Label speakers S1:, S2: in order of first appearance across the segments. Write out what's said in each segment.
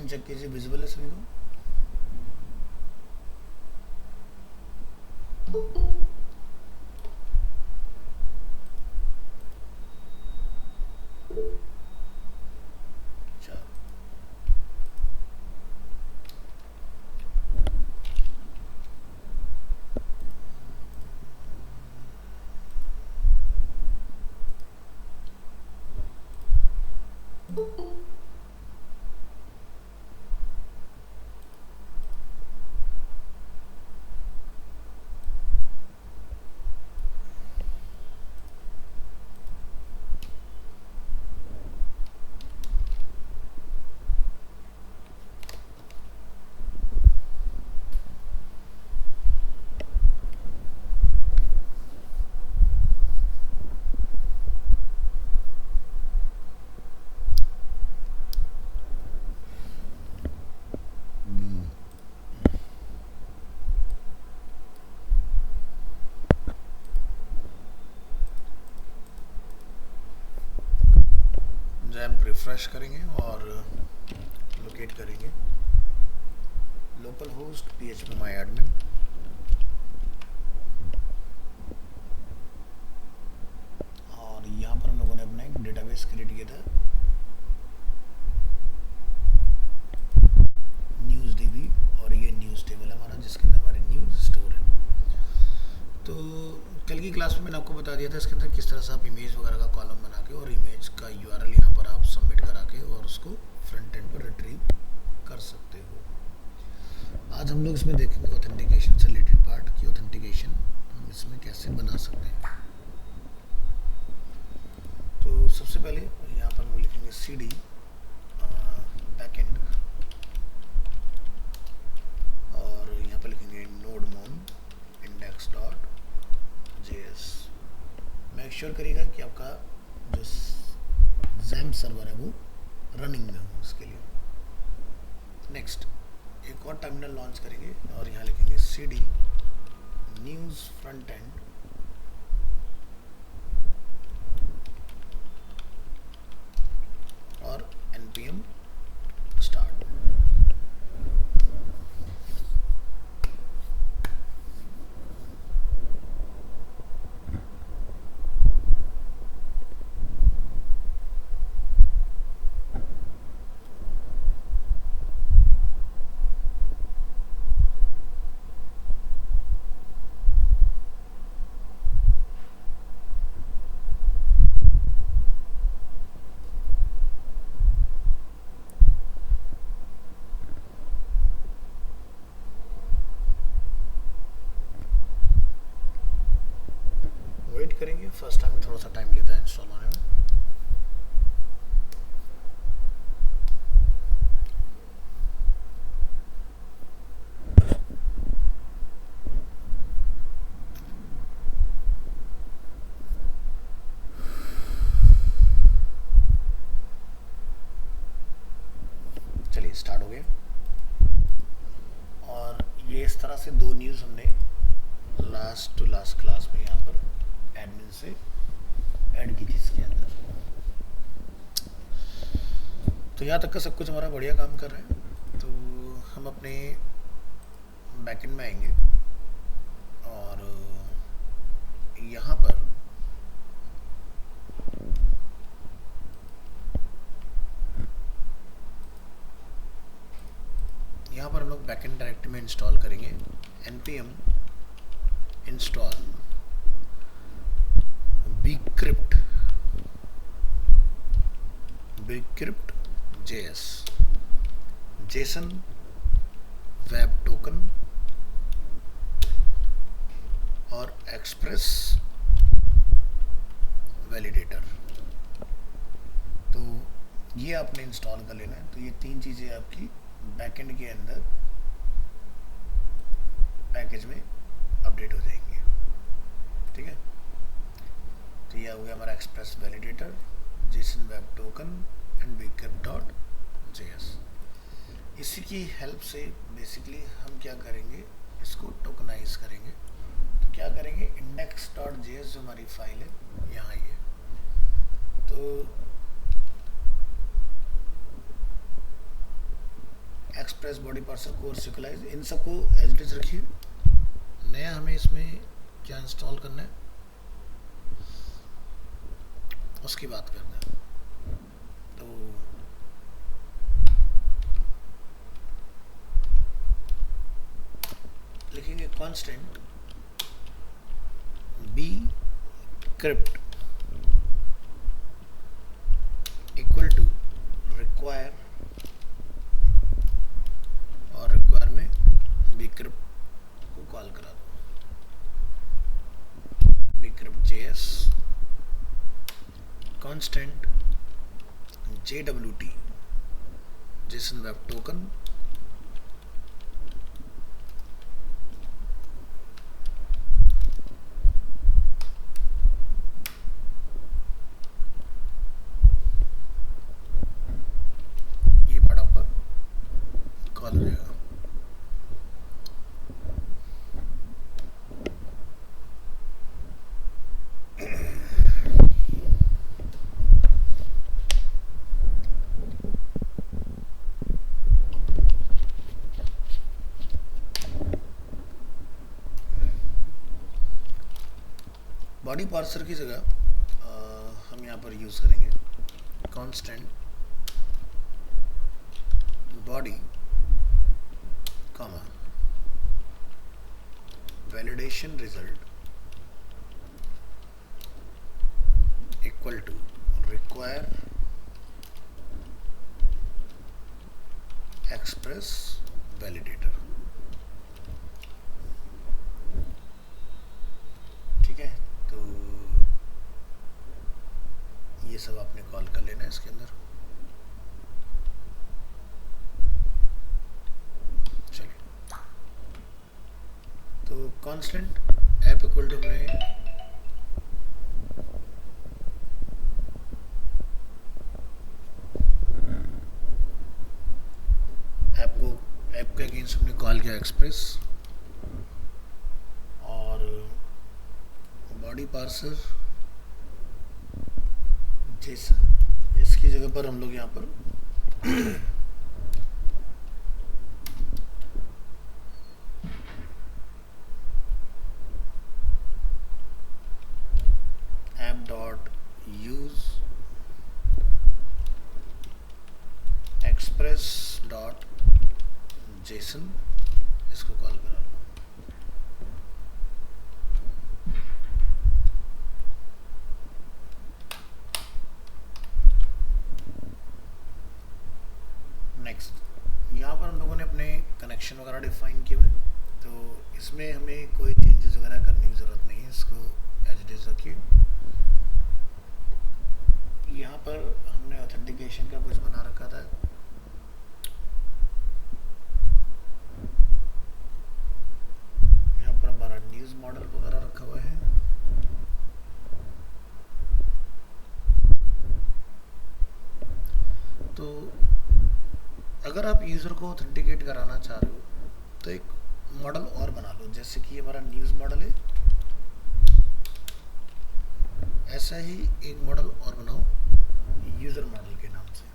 S1: Screen check कीजिए, visible है सभी को? जैम्प रिफ्रेश करेंगे और लोकेट करेंगे local host php my admin, और यहाँ पर हम लोगों ने अपना एक डेटाबेस क्रिएट किया था न्यूज़ डीबी, और ये न्यूज़ टेबल हमारा जिसके अंदर हमारे न्यूज़ स्टोर है। तो कल की क्लास में मैंने आपको बता दिया था इसके अंदर किस तरह से आप इमेज वगैरह का कॉलम बना के और इमेज का यूआरएल यहाँ पर आप सबमिट करा के और उसको फ्रंट एंड पर रिट्रीव कर सकते हो। आज हम लोग इसमें देखेंगे ऑथेंटिकेशन से रिलेटेड पार्ट की ऑथेंटिकेशन हम इसमें कैसे बना सकते हैं। तो सबसे पहले यहाँ पर हम लिखेंगे cd बैकएंड, और यहाँ पर लिखेंगे nodemon index.js। मेक श्योर करिएगा कि आपका जो XAMPP सर्वर है वो रनिंग में हो उसके लिए। नेक्स्ट एक और टर्मिनल लॉन्च करेंगे और यहाँ लिखेंगे cd न्यूज़ फ्रंट एंड और npm स्टार्ट। वेट करेंगे, फर्स्ट टाइम में थोड़ा सा टाइम लेता है इंस्टॉल होने में। चलिए स्टार्ट हो गए, और ये इस तरह से दो न्यूज़ हमने लास्ट टू लास्ट क्लास में यहाँ पर एडमिन से ऐड की थी इसके अंदर। तो यहाँ तक का सब कुछ हमारा बढ़िया काम कर रहा है। तो हम अपने बैकएंड में आएंगे और यहाँ पर हम लोग बैकएंड डायरेक्टरी में इंस्टॉल करेंगे npm install bcrypt js json web token और एक्सप्रेस वैलिडेटर। तो ये आपने इंस्टॉल कर लेना है। तो ये तीन चीज़ें आपकी बैकएंड के अंदर पैकेज में अपडेट हो जाएंगी, ठीक है। तो ये हो गया हमारा express validator, Jason web token and bcrypt.js। इसी की हेल्प से बेसिकली हम क्या करेंगे, इसको टोकनाइज करेंगे। तो क्या करेंगे, index.js जो हमारी फाइल है यहाँ ये, तो एक्सप्रेस, बॉडी पार्सर, कोर, सिक्वलाइज, इन सबको एज इट इज रखिए। नया हमें इसमें क्या इंस्टॉल करना है उसकी बात करना है। तो लिखेंगे constant bcrypt equal to require, और रिक्वायर में बी क्रिप्ट को कॉल करा दो, bcrypt JS constant JWT JSON web token ये पार्ट आपका कॉल हो जाएगा। बॉडी पार्सर की जगह हम यहाँ पर यूज़ करेंगे constant body comma validation result equal to require express validator. ठीक है, तो ये सब आपने कॉल कर लेना है इसके अंदर। चलिए, तो कांस्टेंट ऐप इक्वल टू हमने ऐप के अगेंस्ट हमने कॉल किया एक्सप्रेस, और बॉडी पार्सर जेसन, इसकी जगह पर हम लोग यहाँ पर app dot use express dot JSON इसको कॉल करा लो। नेक्स्ट, यहाँ पर हम लोगों ने अपने कनेक्शन वगैरह डिफाइन किए हुए, तो इसमें हमें कोई चेंजेस वगैरह करने की ज़रूरत नहीं है, इसको एज इट इज़ रखिए। यहाँ पर हमने ऑथेंटिकेशन का कुछ बना रखा था, यहाँ पर हमारा न्यूज़ मॉडल वगैरह रखा हुआ है। तो अगर आप यूज़र को ऑथेंटिकेट कराना चाह रहे हो तो एक मॉडल और बना लो, जैसे कि हमारा न्यूज़ मॉडल है, ऐसा ही एक मॉडल और बनाओ यूज़र मॉडल के नाम से।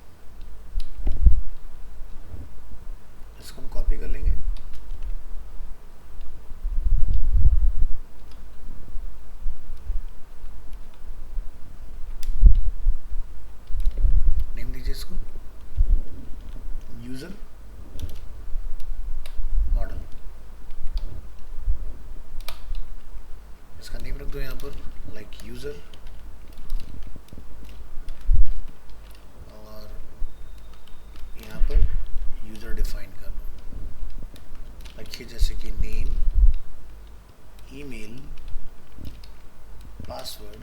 S1: इसको हम कॉपी कर लेंगे, नेम दीजिए इसको यूज़र मॉडल, इसका नेम रख दो यहाँ पर लाइक यूज़र, और यहाँ पर यूज़र डिफाइन कर लो, रखिए जैसे कि name, email, password,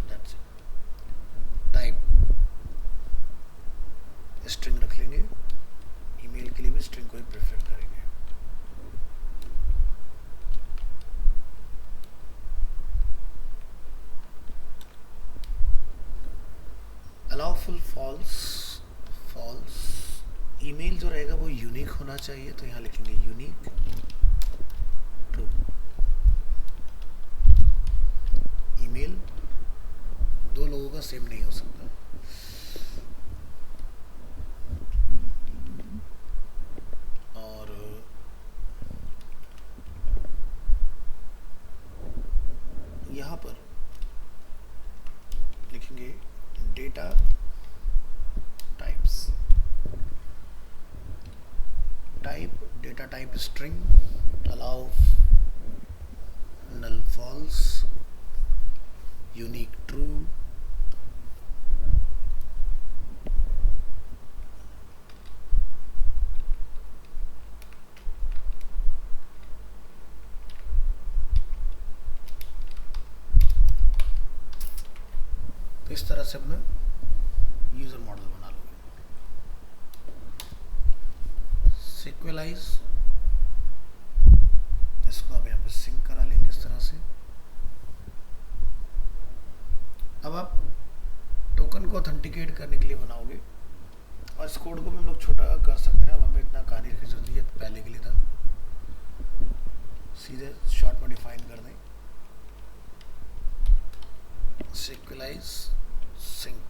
S1: that's it. Type string रख लेंगे, ईमेल के लिए भी स्ट्रिंग को ही प्रेफर करेंगे। Allow null false, false, email जो रहेगा वो यूनिक होना चाहिए, तो यहाँ लिखेंगे यूनिक, ट्रू। ईमेल दो लोगों का सेम नहीं हो सकता। Data types. Type data type string, allow null false, unique true, तो इस तरह से अपना यूजर मॉडल बना लोगे. सिक्वेलाइज, इसको आप यहाँ पे सिंक करा लेंगे इस तरह से. अब आप टोकन को ऑथेंटिकेट करने के लिए बनाओगे और इस कोड को भी हम लोग छोटा कर सकते हैं. अब हमें इतना कार्य की जरूरत है, पहले के लिए था. सीधे शॉर्ट में डिफाइन कर दें, सिक्वेलाइज सिंक.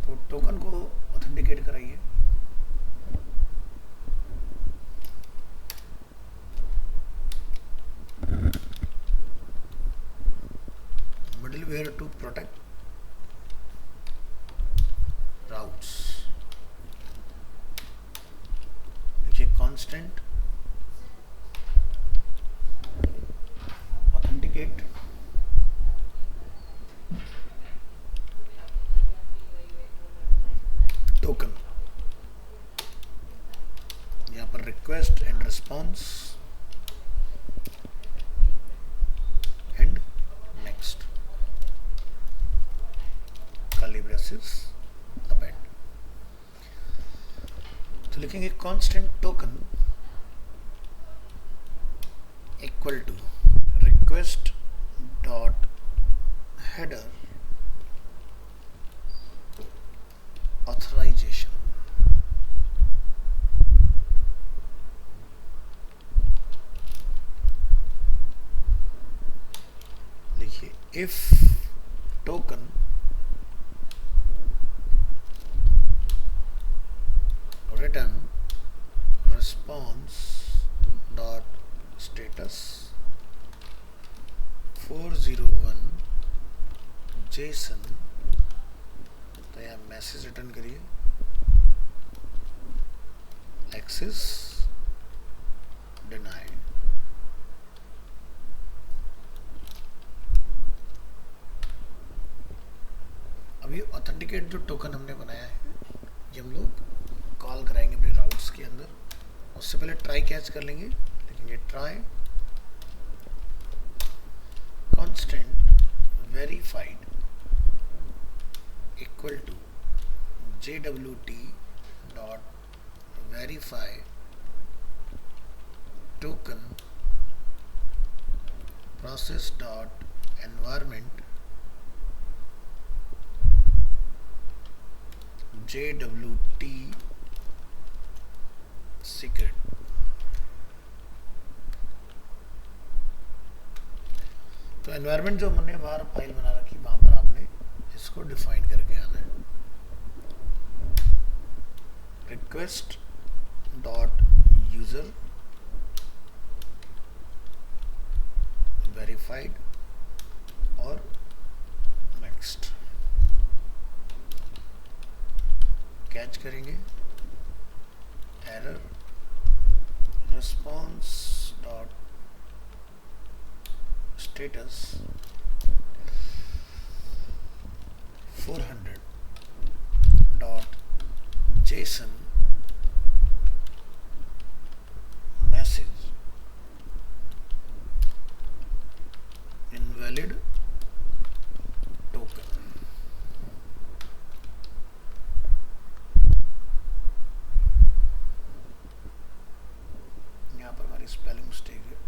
S1: तो टोकन को ऑथेंटिकेट कराइए. Middleware to protect routes. देखिए कांस्टेंट ऑथेंटिकेट टोकन. यहाँ पर request and response and next curly braces append. तो लिखेंगे constant token equal to request dot header authorization. लिखिए if token return response dot status 401 JSON. तो यहाँ message return करिए, access denied. अभी ऑथेंटिकेट जो टोकन हमने बनाया है ये हम लोग कॉल कराएंगे अपने राउट्स के अंदर. उससे पहले ट्राई कैच कर लेंगे. लिखेंगे try constant verified equal to jwt dot verify token process dot environment jwt secret. तो एनवायरनमेंट जो हमने बाहर फाइल बना रखी वहां पर आपने इसको डिफाइन करके आना है. रिक्वेस्ट डॉट यूजर वेरीफाइड और नेक्स्ट. कैच करेंगे error response dot status 400 dot JSON message invalid token. यहाँ पर हमारी स्पेलिंग मिस्टेक है.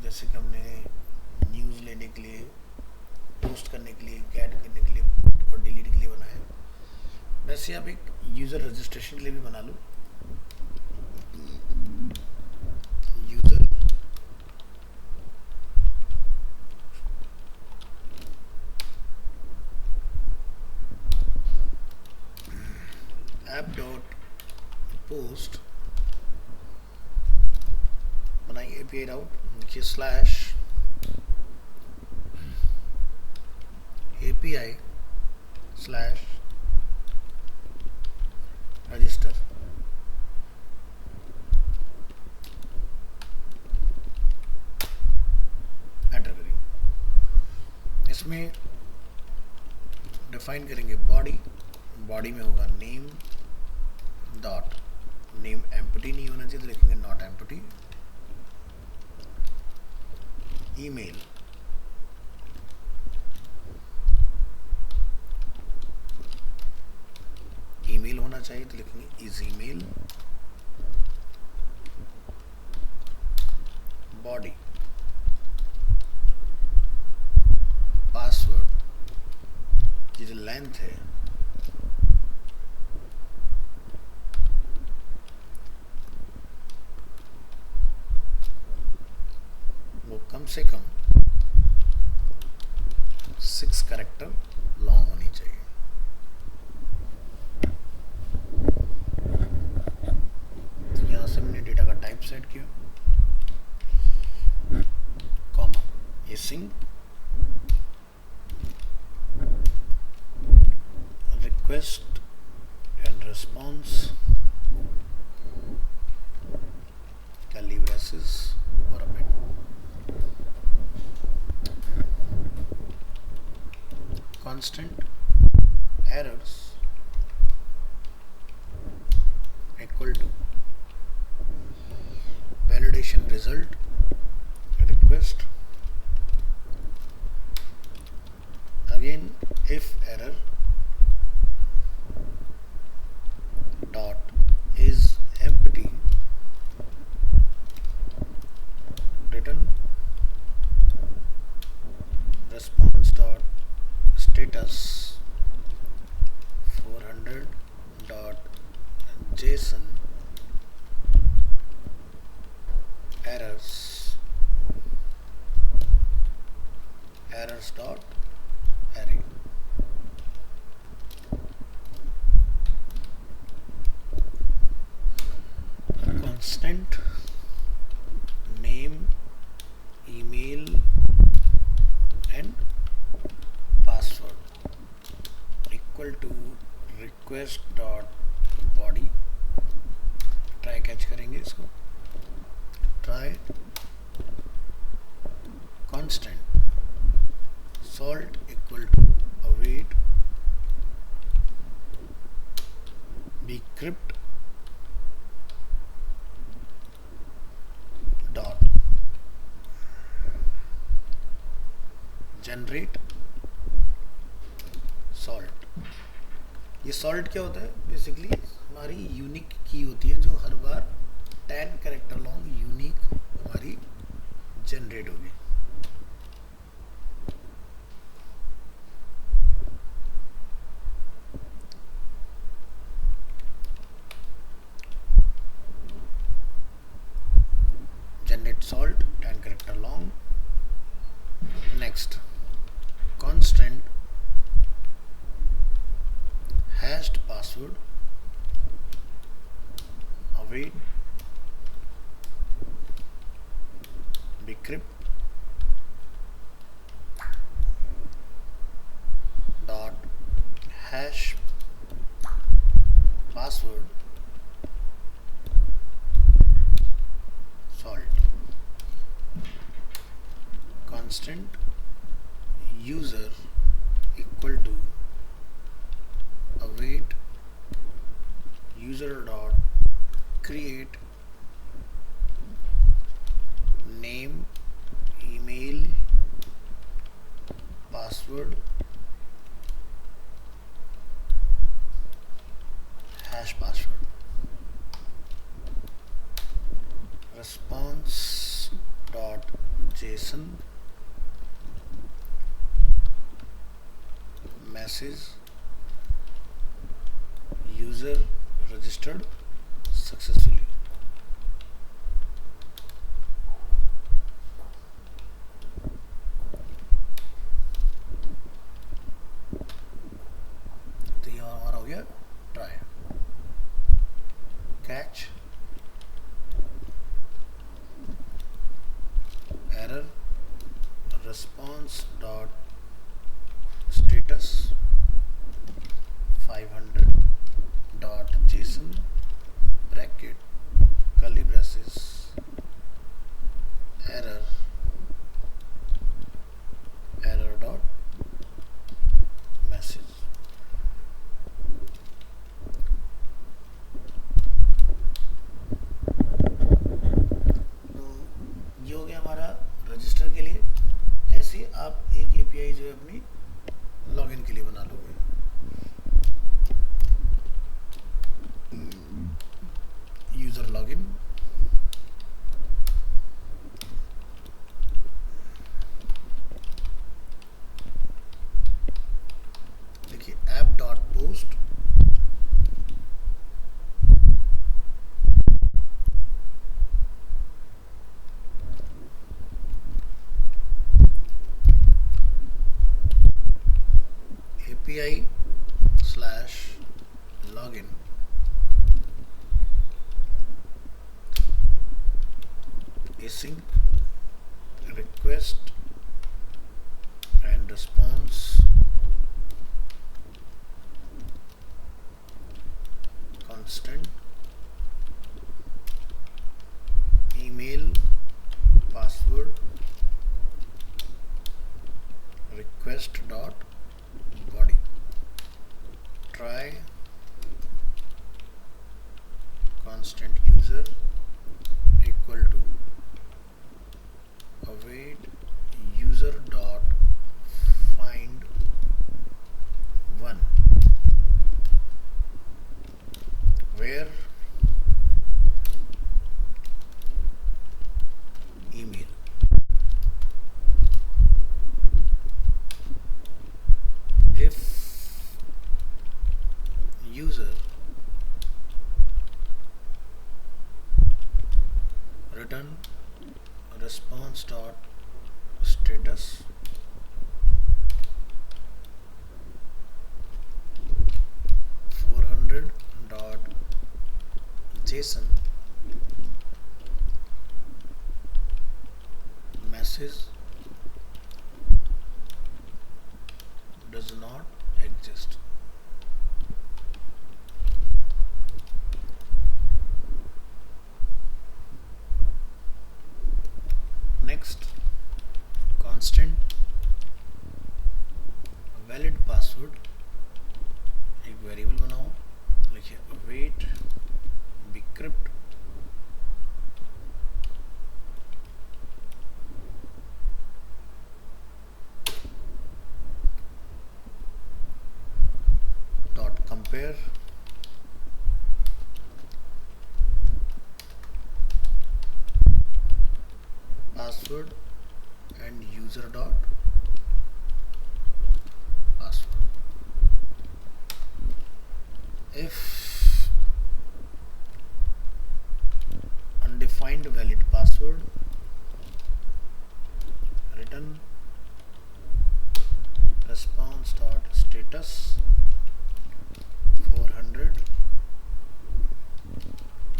S1: जैसे कि हमने न्यूज़ लेने के लिए, पोस्ट करने के लिए, गेट करने के लिए और डिलीट के लिए बनाया है, वैसे आप एक यूज़र रजिस्ट्रेशन के लिए भी बना लो। यूज़र ऐप डॉट पोस्ट बनाइए एपीआई राउट, देखिए slash API slash register, enter करिए। इसमें डिफाइन करेंगे बॉडी, बॉडी में होगा नेम डॉट, नेम एम्प्टी नहीं होना चाहिए तो लिखेंगे नॉट एम्प्टी। ईमेल, ईमेल होना चाहिए तो लिखेंगे इज ईमेल। बॉडी, पासवर्ड की जो लेंथ है वो कम से कम 6 कैरेक्टर लॉन्ग होनी चाहिए। तो यहाँ से मैंने डेटा का टाइप सेट किया, कॉमा, ये सिंग request and response curly braces और append। constant errors equal to validation result request, again if error dot is empty return response dot status 400 dot json errors dot array। constant name, email and password equal to request dot body, try catch करेंगे इसको, try constant salt equal to await decrypt dot generate salt। ये salt क्या होता है? Basically हमारी unique की होती है जो हर बार 10 कैरेक्टर लॉन्ग यूनिक हमारी जनरेट होगी। generate salt 10 character long। next constant hashed password await decrypt dot hash password salt। constant user equal to await user dot create name, email, password, hash password। response dot json message user registered successfully. तो ये हमारा हो गया try catch error response dot status 500 dot json bracket curly braces error dot message. तो ये हो गया हमारा रजिस्टर के लिए. ऐसे आप एक एपीआई जो है अपनी लॉगिन के लिए बना लोगे. यूजर लॉगिन देखिए app dot post API slash login async request and response constant email password request dot body try constant user equal to await user dot find one where email. If user return response dot status 400 dot json message does not exist. Next constant valid password एक variable बनाओ. लिखिए await bcrypt dot compare password and user dot password. If undefined valid password return response dot status 400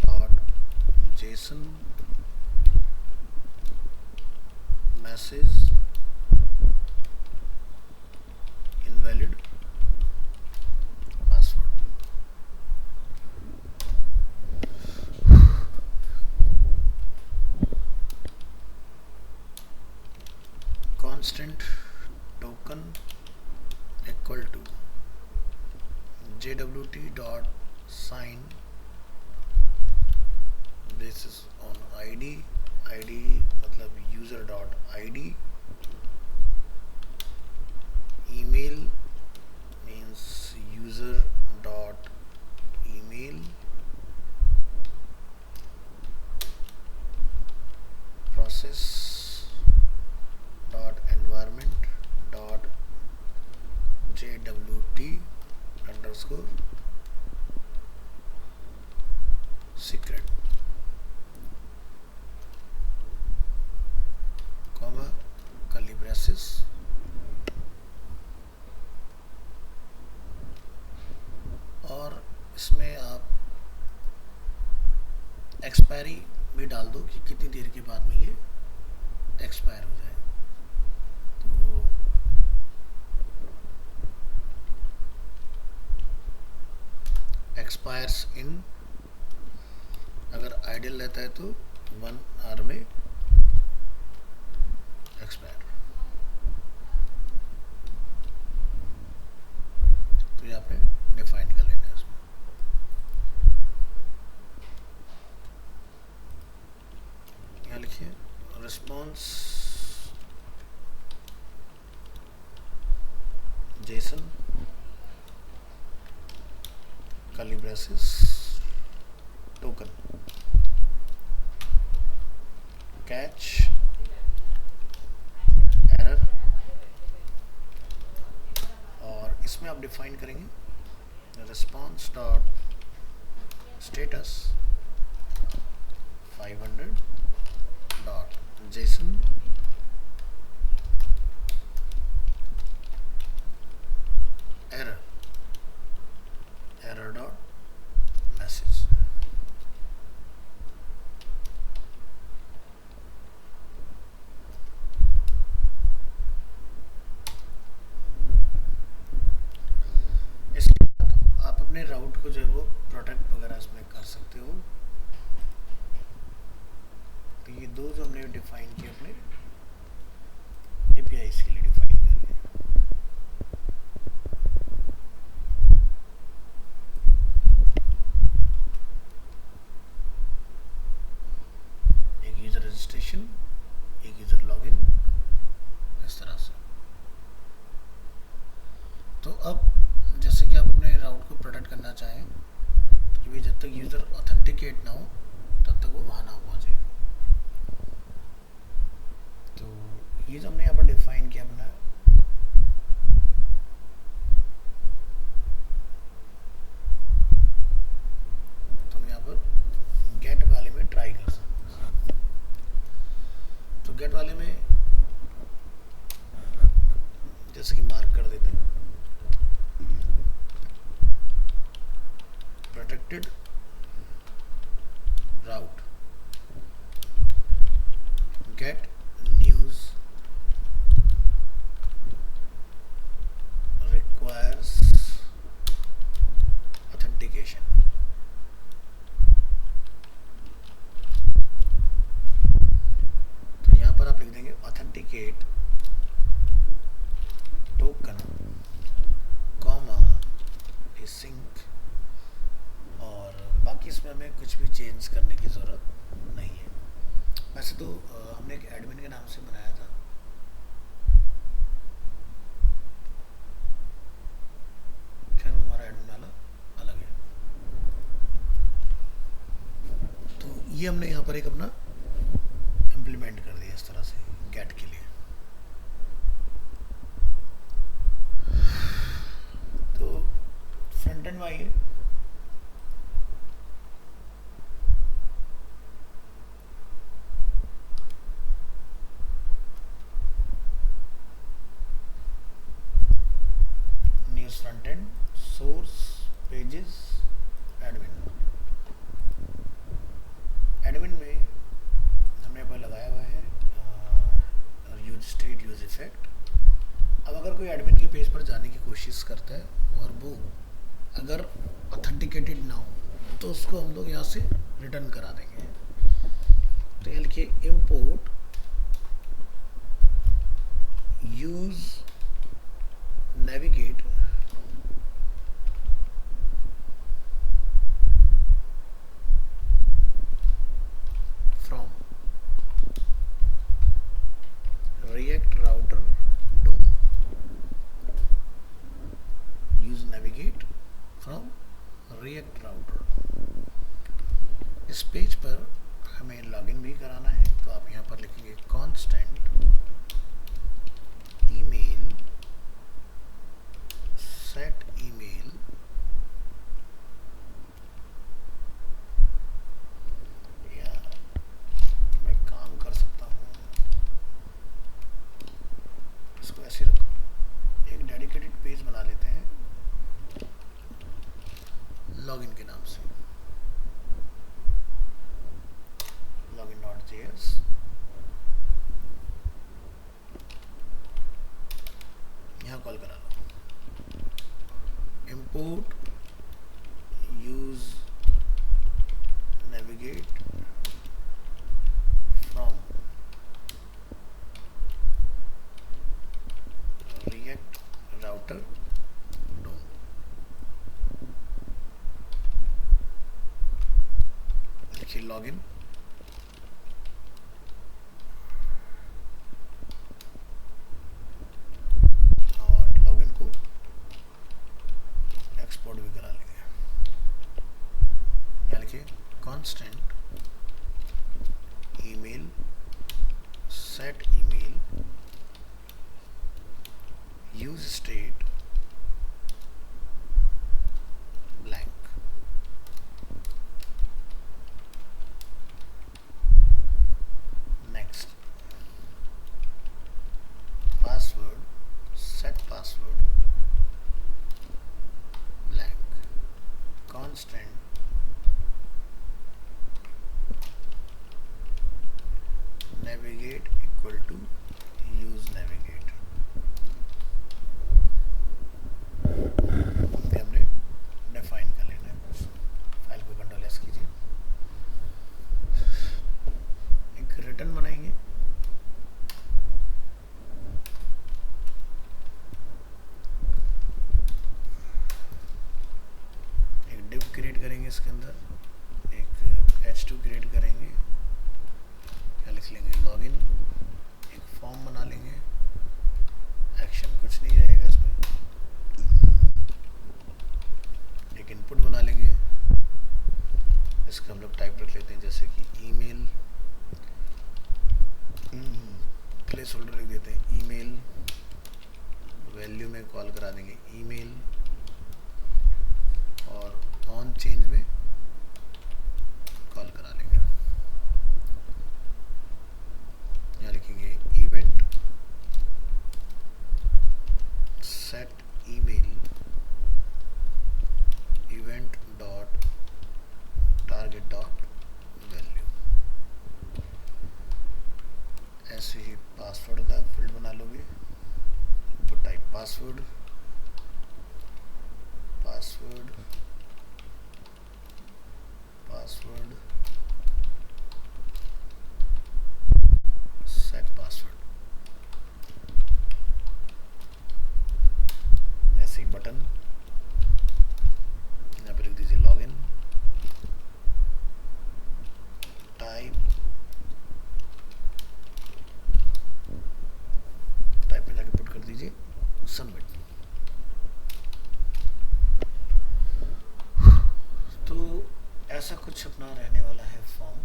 S1: dot json message invalid password. Constant token equal to jwt dot sign this is on id मतलब user dot id email means user dot email process dot environment dot jwt underscore expiry में डाल दो कि कितनी देर के बाद में ये एक्सपायर हो जाए। तो एक्सपायर्स इन, अगर आइडियल रहता है तो 1 आवर में एक्सपायर। तो यहाँ पे डिफाइन कर लेना है इसमें। यहाँ लिखिए response Jason curly braces token catch error, और इसमें आप डिफाइन करेंगे response dot status 500 dot JSON error, error dot message. इसके बाद आप अपने राउट को जो है वो प्रोटेक्ट वगैरह इसमें कर सकते हो। तो ये दो जो हमने डिफाइन किए अपने एपीआई के लिए डिफाइन कर लिए। एक यूजर रजिस्ट्रेशन, एक यूजर लॉगिन, इस तरह से। तो अब जैसे कि आप अपने राउट को प्रोटेक्ट करना चाहें कि भाई जब तक यूजर ऑथेंटिकेट ना हो तब तक वो वहां ना पहुंचे। तो ये जो हमने यहाँ पर डिफाइन किया अपना, तो हम यहाँ पर गेट वाले में ट्राई कर सकते हैं। तो गेट वाले में जैसे कि मार्क कर देते हैं प्रोटेक्टेड राउट गेट न्यूज रिक्वायर्स ऑथेंटिकेशन। तो यहां पर आप लिख देंगे ऑथेंटिकेट टोकन कॉमा सिंक, और बाकी इसमें हमें कुछ भी चेंज करने की ज़रूरत नहीं है। वैसे तो हमने एक एडमिन के नाम से बनाया था, खैर वो हमारा एडमिन वाला अलग है। तो ये हमने यहाँ पर एक अपना इम्प्लीमेंट कर दिया इस तरह से गेट के लिए। तो फ्रंट एंड में आइए। Front end source pages admin. Admin में हमने पर लगाया हुआ है यूज स्टेट यूज इफेक्ट। अब अगर कोई एडमिन के पेज पर जाने की कोशिश करता है और वो अगर ऑथेंटिकेटेड ना हो तो उसको हम लोग यहाँ से रिटर्न करा देंगे। तो ये लिखिए import use navigate from React router DOM, use navigate from React router। इस पेज पर हमें लॉगिन भी कराना है, तो आप यहाँ पर लिखेंगे constant email set email या मैं काम कर सकता हूँ, इसको ऐसे रखो, एक डेडिकेटेड पेज बना लेते हैं लॉगिन के नाम से। लॉगिन, और लॉगिन को एक्सपोर्ट भी करा लेंगे। यहाँ लिखिए constant email set email use state blank. Next password set password blank. Constant navigate equal to use navigate। ये हमने डिफाइन कर लेना है। फाइल को कंट्रोल एस कीजिए, एक रिटर्न बनाएंगे। एक डिव क्रिएट करेंगे, इसके अंदर एक h2 क्रिएट करेंगे, लिख लेंगे लॉगिन, एक फॉर्म बना लेंगे, एक्शन कुछ नहीं रहेगा इसमें, एक इनपुट बना लेंगे, इसका हम लोग टाइप रख लेते हैं जैसे कि ईमेल, प्लेस होल्डर लिख देते हैं ईमेल, वैल्यू में कॉल करा देंगे ईमेल, और ऑन चेंज में कॉल करा लेंगे। यहाँ लिखेंगे event set email event dot target dot value. ऐसे ही पासवर्ड का फील्ड बना लोगे, वो type password password password set password. ऐसे ही बटन यहाँ पे लिख दीजिए लॉगिन, टाइप में जाके पुट कर दीजिए सबमिट। तो ऐसा कुछ अपना रहने वाला है फॉर्म,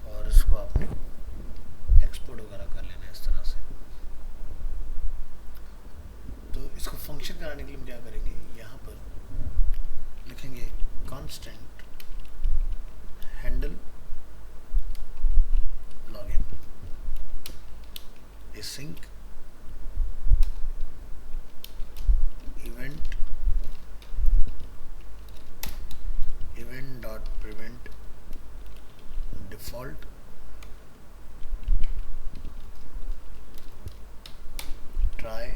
S1: और इसको आपने एक्सपोर्ट वगैरह कर लेना है इस तरह से। तो इसको फंक्शन कराने के लिए हम क्या करेंगे, यहाँ पर लिखेंगे constant handle login sync event dot prevent default try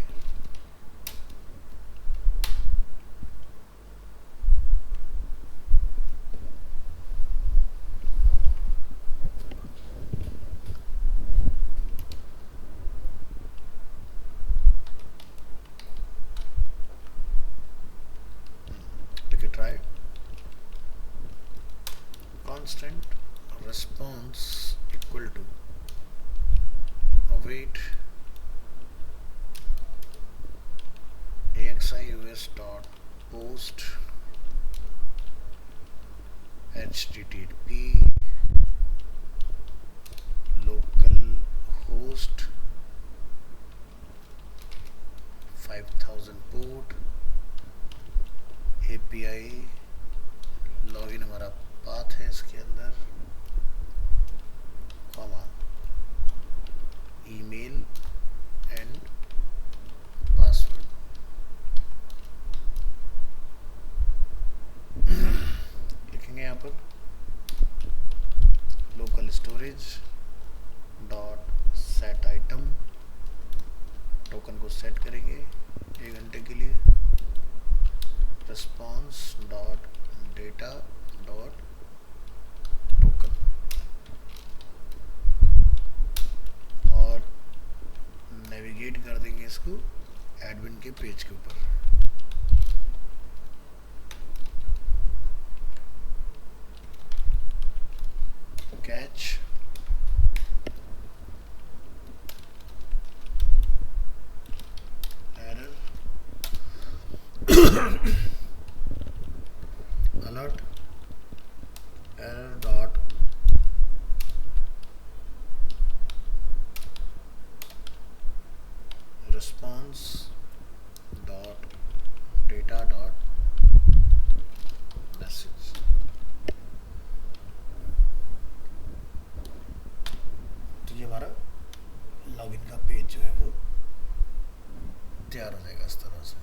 S1: try constant response equal to await AXIUS dot post HTTP local host 5000 port API login हमारा पाथ है इसके अंदर, कॉमा ईमेल एंड पासवर्ड। लिखेंगे यहाँ पर local storage dot set item, token को set करेंगे 1 घंटे के लिए, response dot data dot token, और नेविगेट कर देंगे इसको एडमिन के पेज के ऊपर। response dot data dot message। तो ये हमारा लॉगिन का पेज जो है वो तैयार हो जाएगा इस तरह से।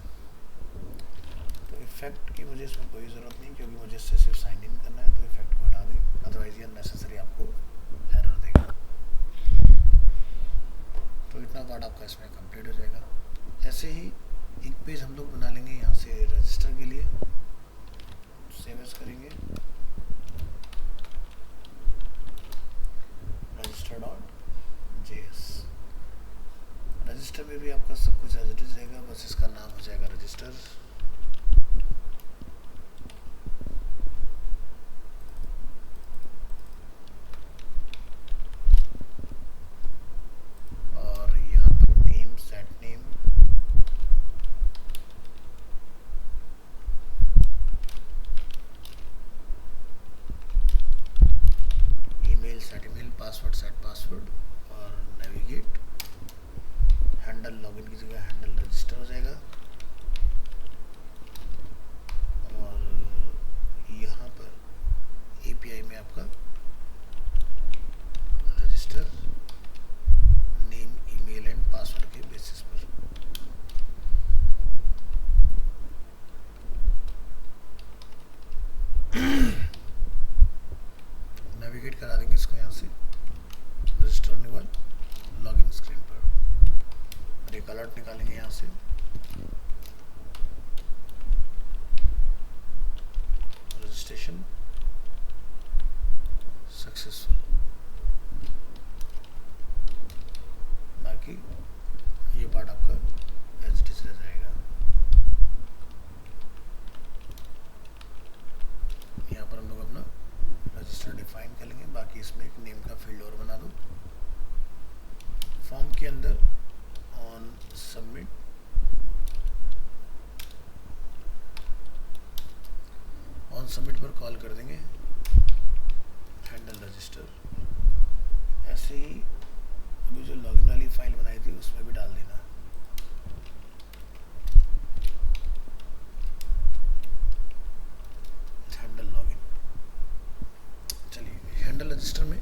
S1: तो इफेक्ट की मुझे इसमें कोई ज़रूरत नहीं, क्योंकि मुझे इससे सिर्फ साइन इन करना है, तो इफेक्ट को हटा दें, अदरवाइज ये नेसेसरी आपको एरर देगा। तो इतना पार्ट आपका इसमें कंप्लीट हो जाएगा। ऐसे ही एक पेज हम लोग बना लेंगे यहाँ से रजिस्टर के लिए। सेव एज करेंगे, रजिस्टर डॉट जेएस। रजिस्टर में भी आपका सब कुछ एज इट इज रहेगा, बस इसका नाम हो जाएगा रजिस्टर। और यहाँ पर name, set name, email set email, password set password, और नेविगेट। हैंडल लॉगिन की जगह हैंडल रजिस्टर हो जाएगा। और यहाँ पर एपीआई में आपका register name, email and password के बेसिस पर। नेविगेट करा देंगे इसको यहाँ से रजिस्टर होने वाल लॉगिन स्क्रीन पर। और एक अलर्ट निकालेंगे यहाँ से, रजिस्ट्रेशन सक्सेसफुल। बाकी ये पार्ट आपका एज इट इज रह जाएगा। यहाँ पर हम लोग अपना रजिस्टर डिफाइन कर लेंगे। बाकी इसमें एक नेम का फील्ड और बना दो। फॉर्म के अंदर ऑन सबमिट पर कॉल कर देंगे हैंडल रजिस्टर। ऐसे ही अभी जो लॉगिन वाली फाइल बनाई थी उसमें भी डाल देना। Handle login. चलिए हैंडल रजिस्टर में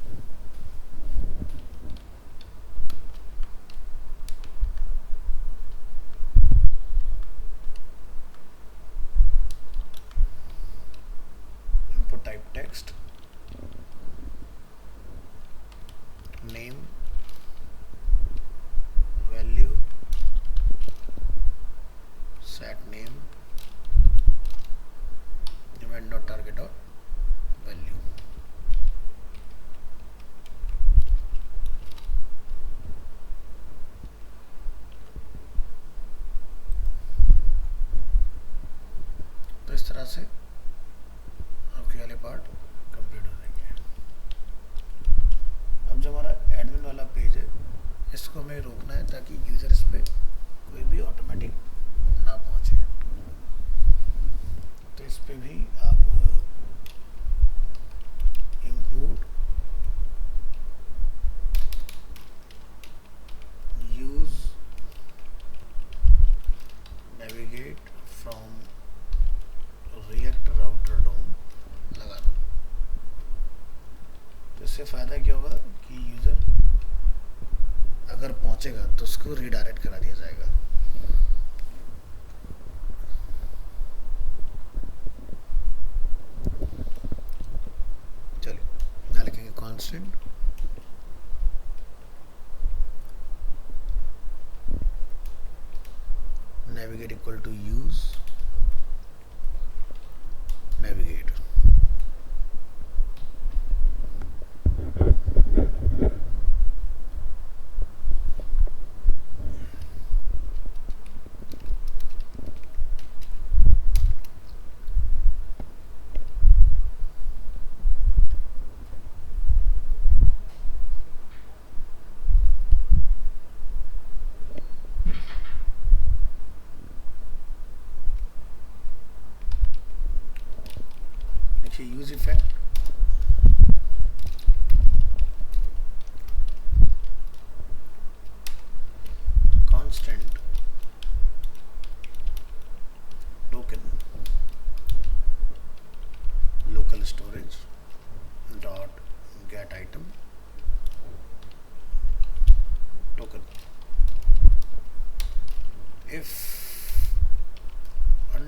S1: type text, name, value, set name, event dot target dot value. तो इस तरह से वाले पार्ट कंप्लीट हो जाएंगे। अब जो हमारा एडमिन वाला पेज है इसको हमें रोकना है ताकि यूजर इस पे कोई भी ऑटोमेटिक ना पहुंचे। तो इस पे भी आप import use navigate from React router DOM लगा दो। तो इससे फ़ायदा क्या होगा कि यूज़र अगर पहुंचेगा तो उसको रीडायरेक्ट करा दिया जाएगा। चलिए यहाँ लिखेंगे constant navigate equal to use navigate. Use effect constant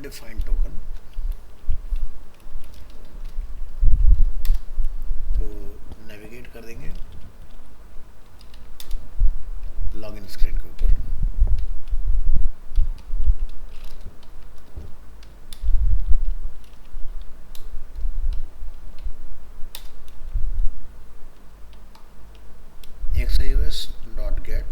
S1: defined token. तो नेविगेट कर देंगे लॉगिन स्क्रीन के ऊपर। xivs.get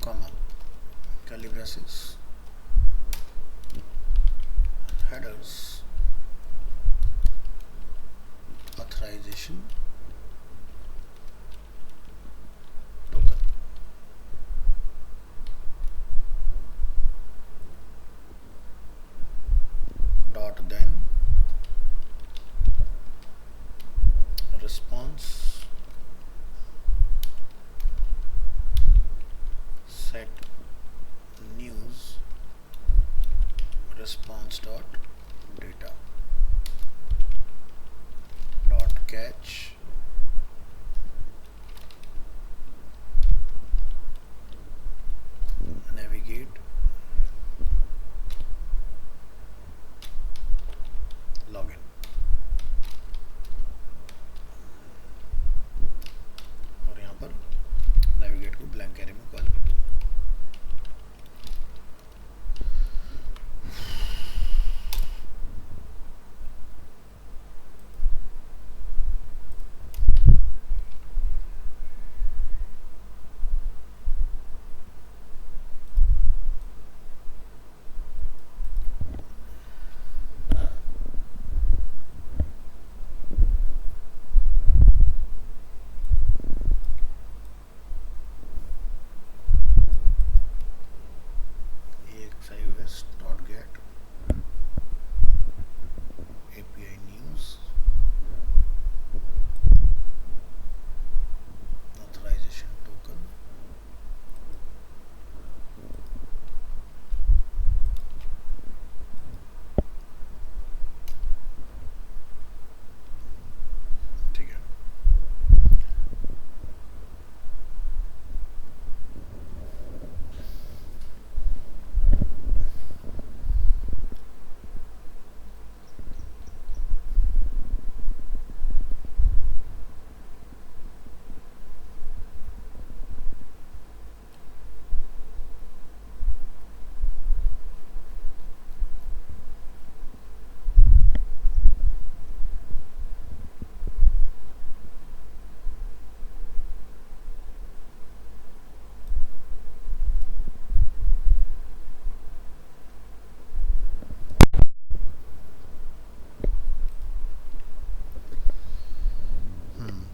S1: comma curly braces headers authorization token dot then response set news response dot data dot catch navigate login। और यहाँ पर navigate को blank array में कॉल कर दूँ। xivs.get API news authorization token ठीक है।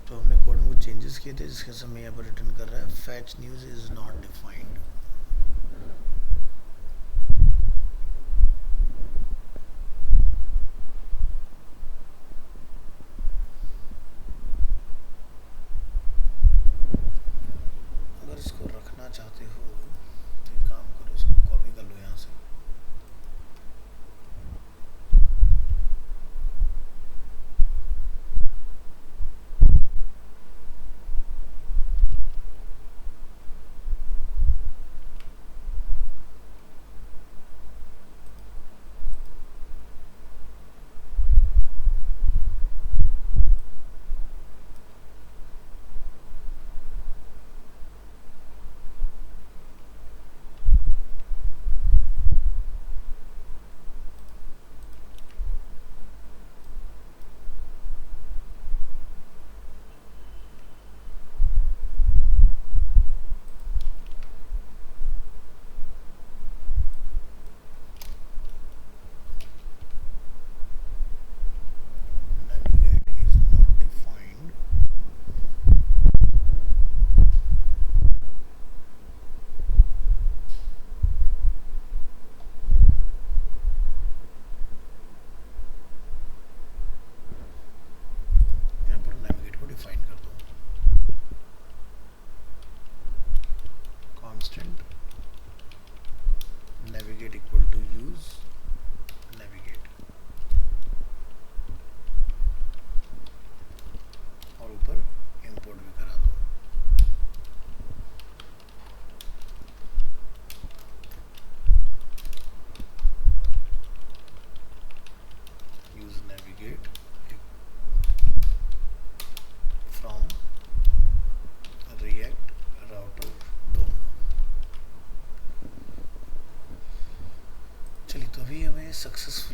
S1: तो हमने कोड में कुछ चेंजेस किए थे जिसके समय यहाँ पर रिटर्न कर रहा है fetch news is not defined. अगर इसको रखना चाहते हो तो एक काम करो, इसको कॉपी कर लो यहाँ से।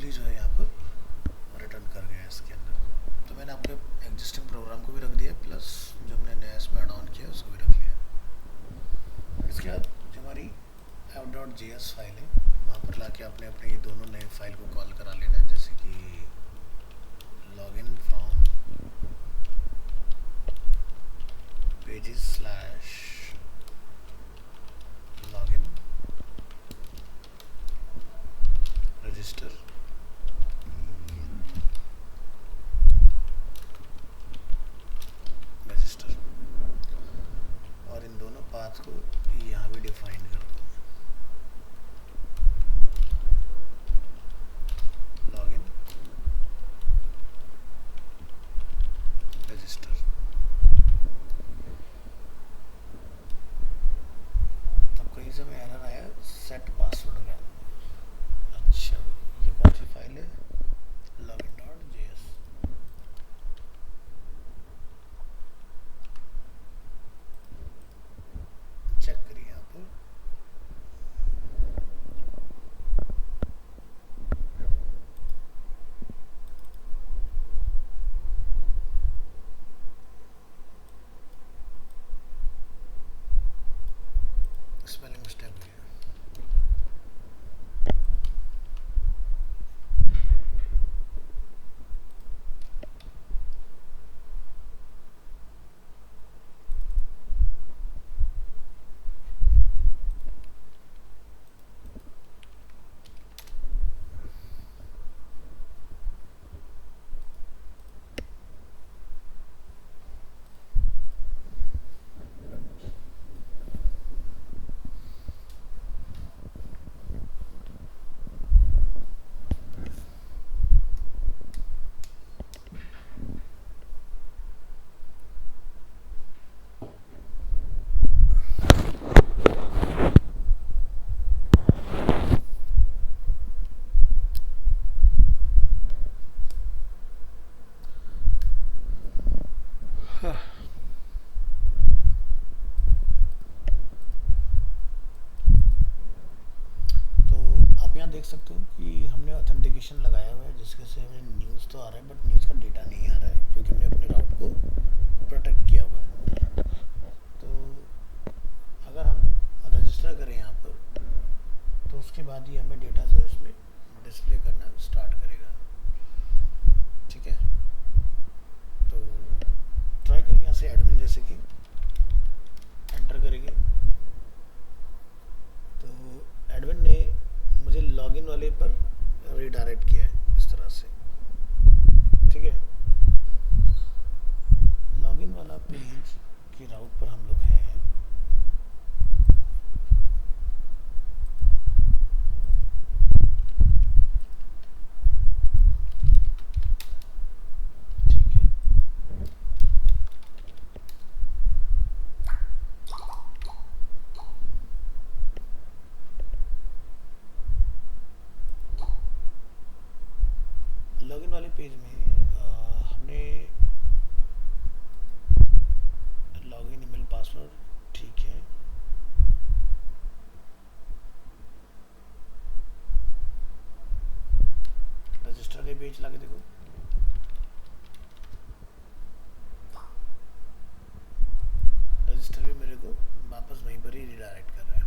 S1: एक्चुअली जो है यहाँ पर रिटर्न कर गया है इसके अंदर। तो मैंने आपके एग्जिस्टिंग प्रोग्राम को भी रख दिया, प्लस जो हमने नया इसमें ऐड ऑन किया उसको भी रख लिया। इसके बाद जो हमारी app.js फाइल है, वहाँ पर लाके आपने अपने ये दोनों नए फाइल को कॉल करा लेना है, जैसे कि login from pages slash login register, register, और इन दोनों पाथ को यहाँ भी डिफाइन कर दो। Login register. अब कहीं से मैं एरर आया सेट पासवर्ड का। अच्छा, ये कौन सी फाइल है? login.js। चेक करिए यहाँ पर। स्पेलिंग मिस्टेक हुई है। यहाँ देख सकते हो कि हमने ऑथेंटिकेशन लगाया हुआ है, जिसके से हमें न्यूज़ तो आ रहा है, बट न्यूज़ का डेटा नहीं आ रहा है, क्योंकि हमने अपने राउट को प्रोटेक्ट किया हुआ है। तो अगर हम रजिस्टर करें यहाँ पर, तो उसके बाद ही हमें डेटा जो है इसमें डिस्प्ले करना स्टार्ट करेगा। ठीक है, तो ट्राई करेंगे यहाँ से एडमिन जैसे कि एंटर करेंगे, तो एडमिन ने मुझे लॉगिन वाले पर रीडायरेक्ट किया है इस तरह से। ठीक है, लॉगिन वाला पेज के राउट पर हम लोग हैं। ठीक है, लॉगिन वाले पेज में हमने लॉगिन ईमेल पासवर्ड, ठीक है, रजिस्टर के पेज लाके देखो, रजिस्टर भी मेरे को वापस वहीं पर ही रिडायरेक्ट कर रहा है।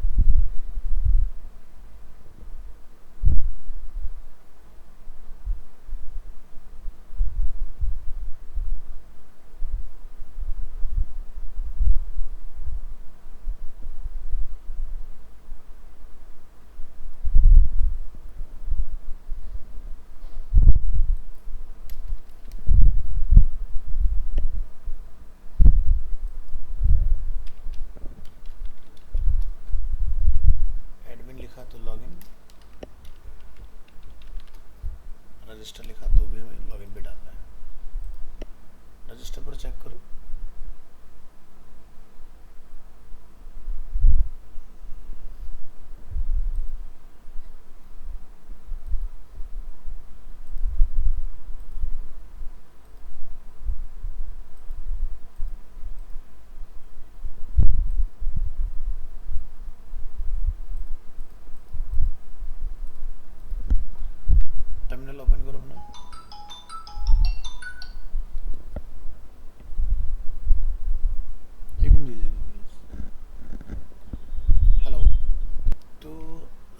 S1: लिखा तो लॉगिन, रजिस्टर लिखा तो भी हमें लॉगिन पे डालना है। रजिस्टर पर चेक करो, टर्मिनल ना। एक मिनट दीजिएगा प्लीज। हेलो। तो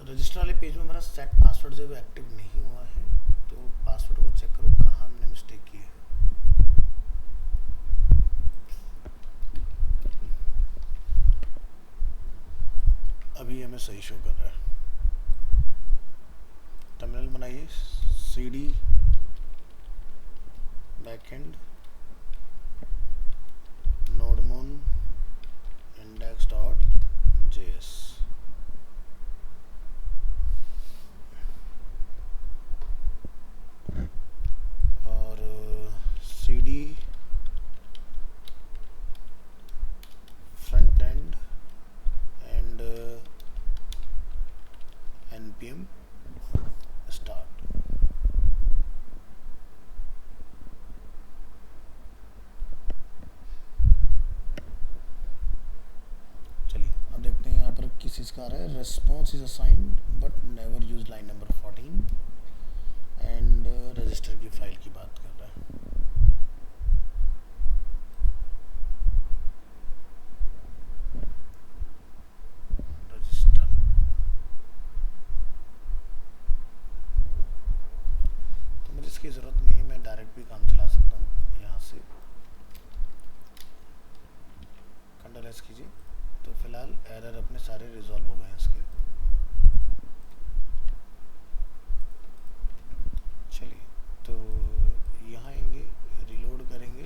S1: रजिस्टर वाले पेज में मेरा सेट पासवर्ड जो है एक्टिव नहीं हुआ है, तो पासवर्ड को चेक करो कहाँ हमने मिस्टेक की है। अभी हमें सही शो कर रहा है। टर्मिनल बनाइए, cd बैकएंड नोडमोन index.js और cd front end and npm start. चलिए अब देखते हैं यहाँ पर किस चीज़ का आ रहा है। Response is assigned but never use line number 14 and register की फाइल की बात कर रहा है। रजिस्टर तो मुझे इसकी ज़रूरत नहीं है, मैं डायरेक्ट भी काम चला सकता हूँ यहाँ से। कंट्रोल एस कीजिए। तो फिलहाल एरर अपने सारे रिजॉल्व हो गए हैं इसके। चलिए तो यहाँ आएंगे, रिलोड करेंगे,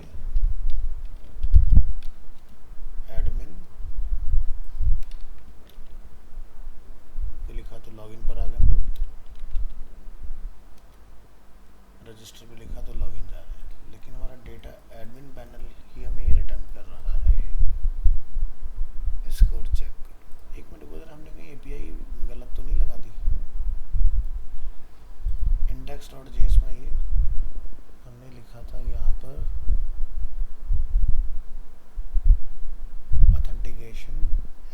S1: एडमिन पे लिखा तो लॉगिन पर आ गए हम लोग, रजिस्टर पे लिखा तो लॉगिन जा रहे हैं, लेकिन हमारा डेटा एडमिन पैनल ही हमें रिटर्न कर रहा है। स्कोर चेक करो। एक मिनट को हमने कहीं एपीआई गलत तो नहीं लगा दी। index.js में ये हमने लिखा था यहाँ पर authentication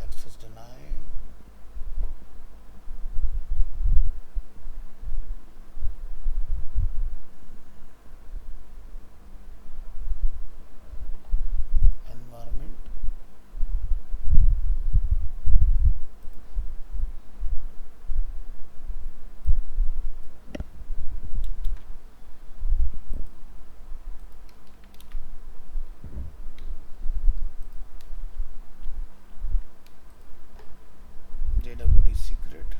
S1: access deny, environment, JWT secret,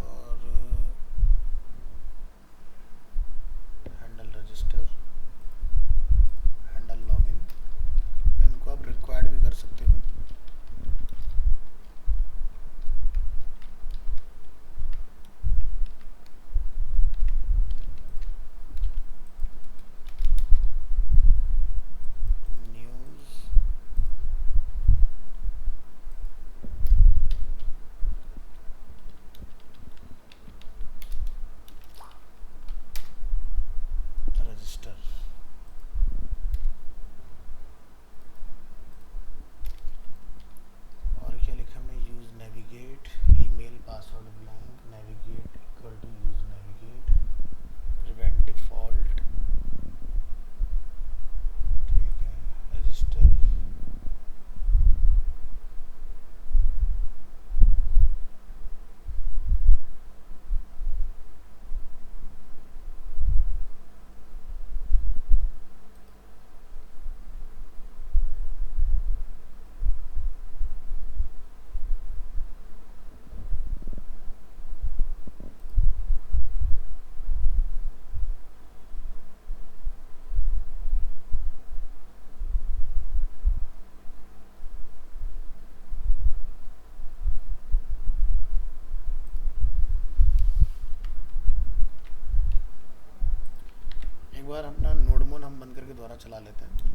S1: और हैंडल रजिस्टर, हैंडल लॉगिन। इनको आप रिक्वायर्ड भी कर सकते हो। न्यूज़, रजिस्टर, और क्या लिखा हमने, use navigate, email password blank, navigate equal to use navigate, prevent default, ठीक है, रजिस्टर, एक बार अपना नोडमोन हम बंद करके दोबारा चला लेते हैं।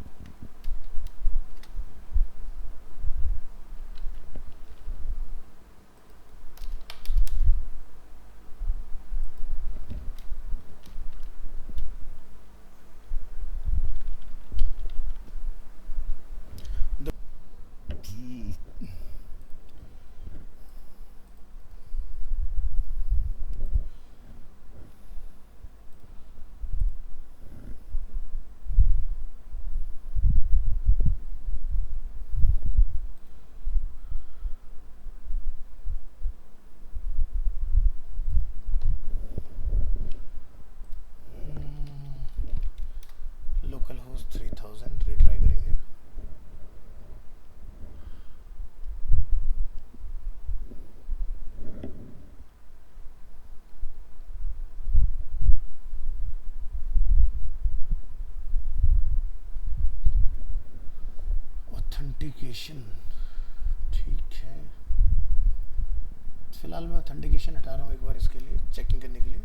S1: ऑथेंटिकेशन, ठीक है। फिलहाल मैं ऑथेंटिकेशन हटा रहा हूँ एक बार इसके लिए, चेकिंग करने के लिए,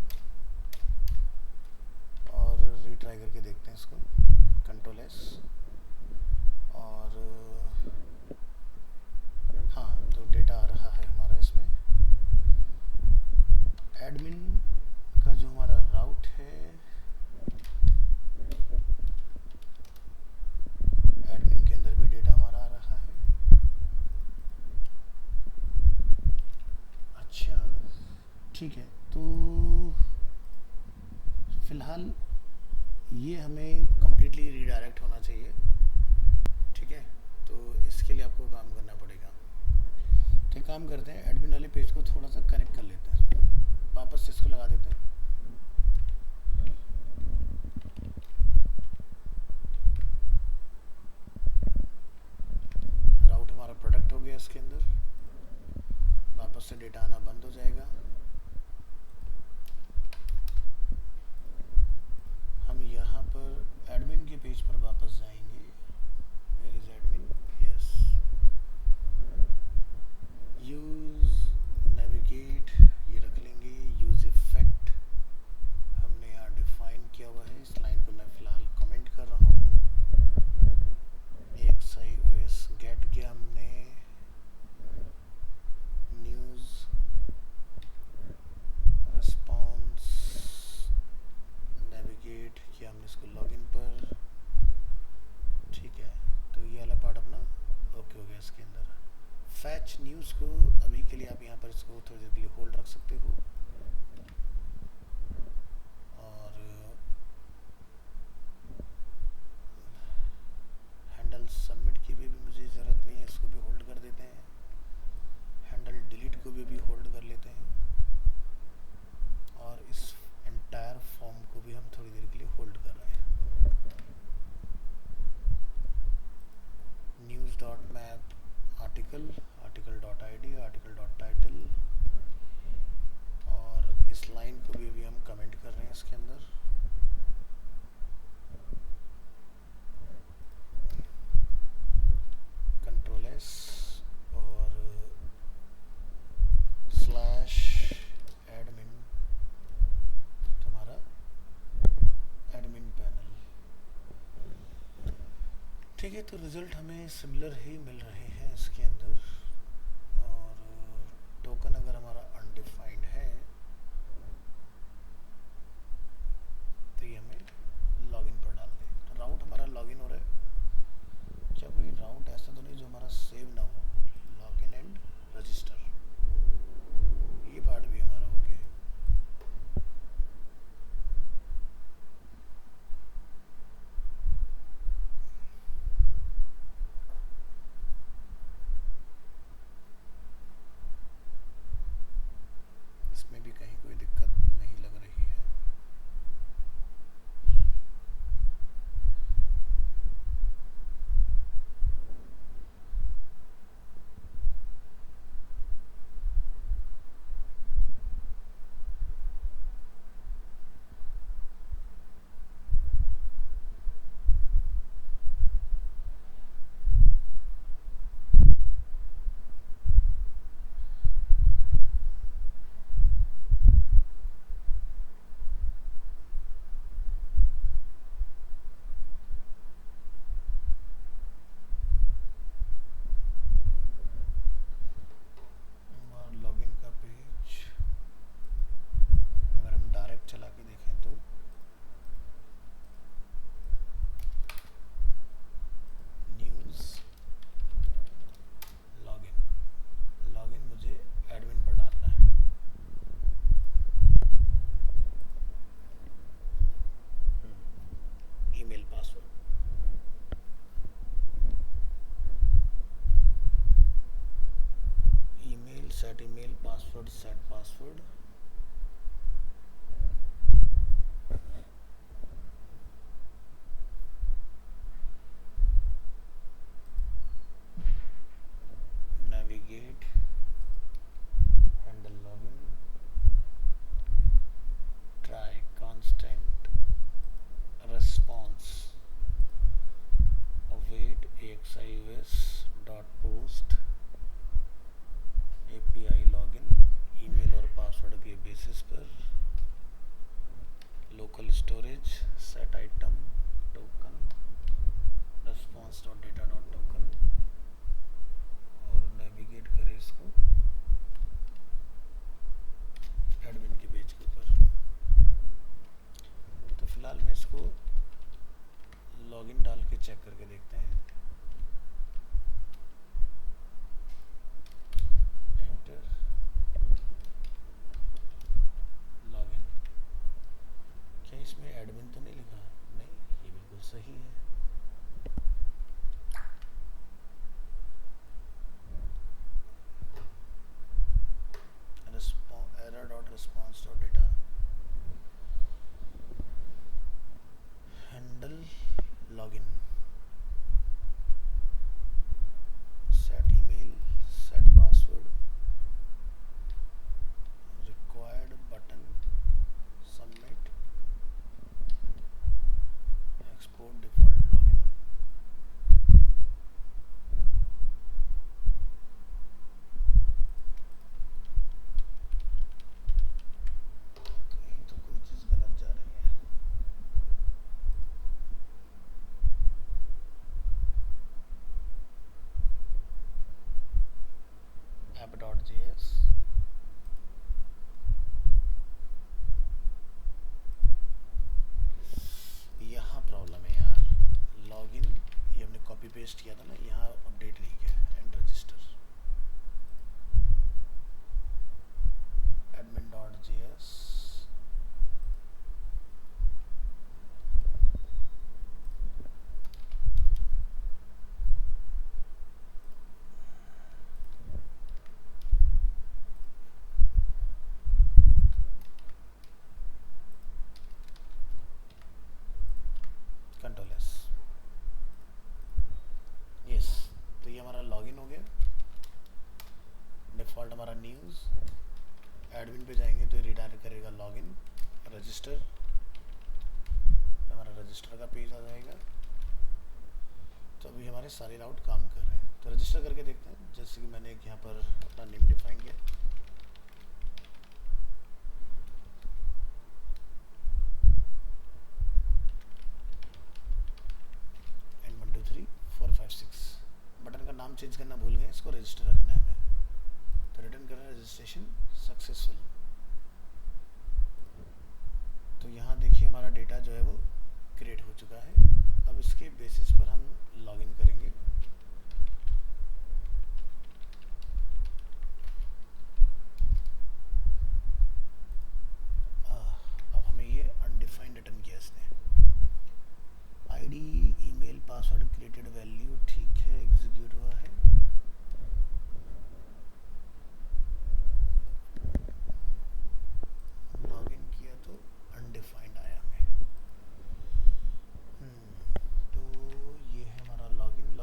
S1: और रीट्राई करके देखते हैं इसको। कंट्रोल एस, और हाँ, तो डेटा आ रहा है हमारा इसमें। एडमिन का जो हमारा राउट है, एडमिन के अंदर भी डेटा हमारा आ रहा है। अच्छा, ठीक है। तो फिलहाल ये हमें कम्प्लीटली रीडायरेक्ट होना चाहिए, ठीक है। तो इसके लिए आपको काम करना पड़ेगा। तो एक काम करते हैं, एडमिन वाले पेज को थोड़ा सा करेक्ट कर लेते हैं, वापस से इसको लगा देते हैं। राउट हमारा प्रोडक्ट हो गया, इसके अंदर वापस से डेटा आना बंद हो जाएगा। हम यहाँ पर एडमिन के पेज पर वापस जाएंगे। Where is admin? Yes, use navigate ये रख लेंगे। यूज इफेक्ट हमने यहाँ डिफाइन किया हुआ है। इस लाइन को मैं फिलहाल कमेंट कर रहा हूँ। AXIOS गेट किया हमने, न्यूज़ रिस्पॉन्स नेविगेट किया हमने इसको लॉगिन पर, ठीक है। तो ये वाला पार्ट अपना ओके हो गया। इसके अंदर फैच न्यूज़ को अभी के लिए आप यहाँ पर इसको थोड़ी देर के लिए होल्ड रख सकते हो, और हैंडल सबमिट की भी मुझे ज़रूरत नहीं है, इसको भी होल्ड कर देते हैं। हैंडल डिलीट को भी होल्ड कर लेते हैं, और इस एंटायर फॉर्म को भी हम थोड़ी देर के लिए होल्ड कर रहे हैं। News dot map article, article dot ID, article dot title, और इस लाइन को भी हम कमेंट कर रहे हैं इसके अंदर। कंट्रोल एस और स्लैश एडमिन, तुम्हारा एडमिन पैनल, ठीक है। तो रिज़ल्ट हमें सिमिलर ही मिल रहे हैं इसके अंदर। और टोकन अगर हमारा अनडिफाइंड है तो ये हमें लॉगिन पर डाल दें। तो राउट हमारा लॉगिन हो रहा है। क्या कोई राउट ऐसा तो नहीं जो हमारा सेव ना हो? लॉगिन एंड रजिस्टर, ये पार्ट भी हमारा हो गया है। इसमें भी कहीं कोई दिक्कत नहीं लग रही है। लॉगिन का पेज अगर हम डायरेक्ट चला के देखें तो न्यूज़ लॉगिन, लॉगिन मुझे एडमिन पर डालना है। Email password, set email password, set password, navigate, handle login, try constant, response, await AXIOS storage set item token response dot data dot token और नेविगेट करें इसको एडमिन के पेज के ऊपर। तो फिलहाल मैं इसको लॉगिन डाल के चेक करके देखते हैं। Enter login. क्या इसमें एडमिन तो नहीं लिखा? नहीं, ये बिल्कुल सही है। error dot response dot data handle login set email set password required button submit export default login। कहीं तो कोई चीज़ गलत जा रही है। app.js यहाँ प्रॉब्लम है यार। लॉगिन ये हमने कॉपी पेस्ट किया था ना, यहाँ अपडेट नहीं किया। And register admin.js control S. Yes, तो ये हमारा लॉगिन हो गया। डिफ़ॉल्ट हमारा न्यूज़। एडमिन पे जाएंगे तो ये रिडायरेक्ट करेगा लॉगिन रजिस्टर, हमारा रजिस्टर का पेज आ जाएगा। तो अभी हमारे सारे राउट काम कर रहे हैं। तो रजिस्टर करके देखते हैं। जैसे कि मैंने एक यहाँ पर अपना नेम डिफाइन किया, बटन का नाम चेंज करना भूल गए, इसको रजिस्टर रखना है हमें। तो रिटर्न कर रहा है रजिस्ट्रेशन सक्सेसफुल। तो यहाँ देखिए हमारा डेटा जो है वो क्रिएट हो चुका है। अब इसके बेसिस पर हम लॉगिन करेंगे। अब हमें ये अनडिफाइंड रिटर्न किया इसने। ID email password created value ठीक है, एग्जीक्यूट हुआ है। लॉगिन किया तो अनडिफाइंड आया हमें। तो ये है हमारा लॉगिन।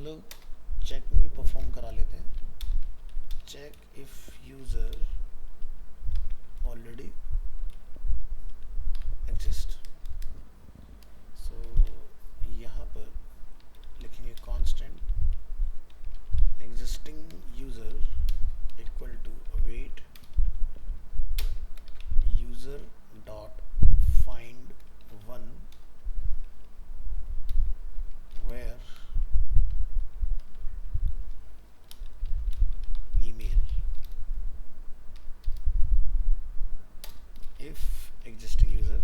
S1: लोग चेकिंग भी परफॉर्म करा लेते हैं. Check if user already exist. सो यहाँ पर लिखेंगे constant existing user equal to await user dot find one where email. If existing user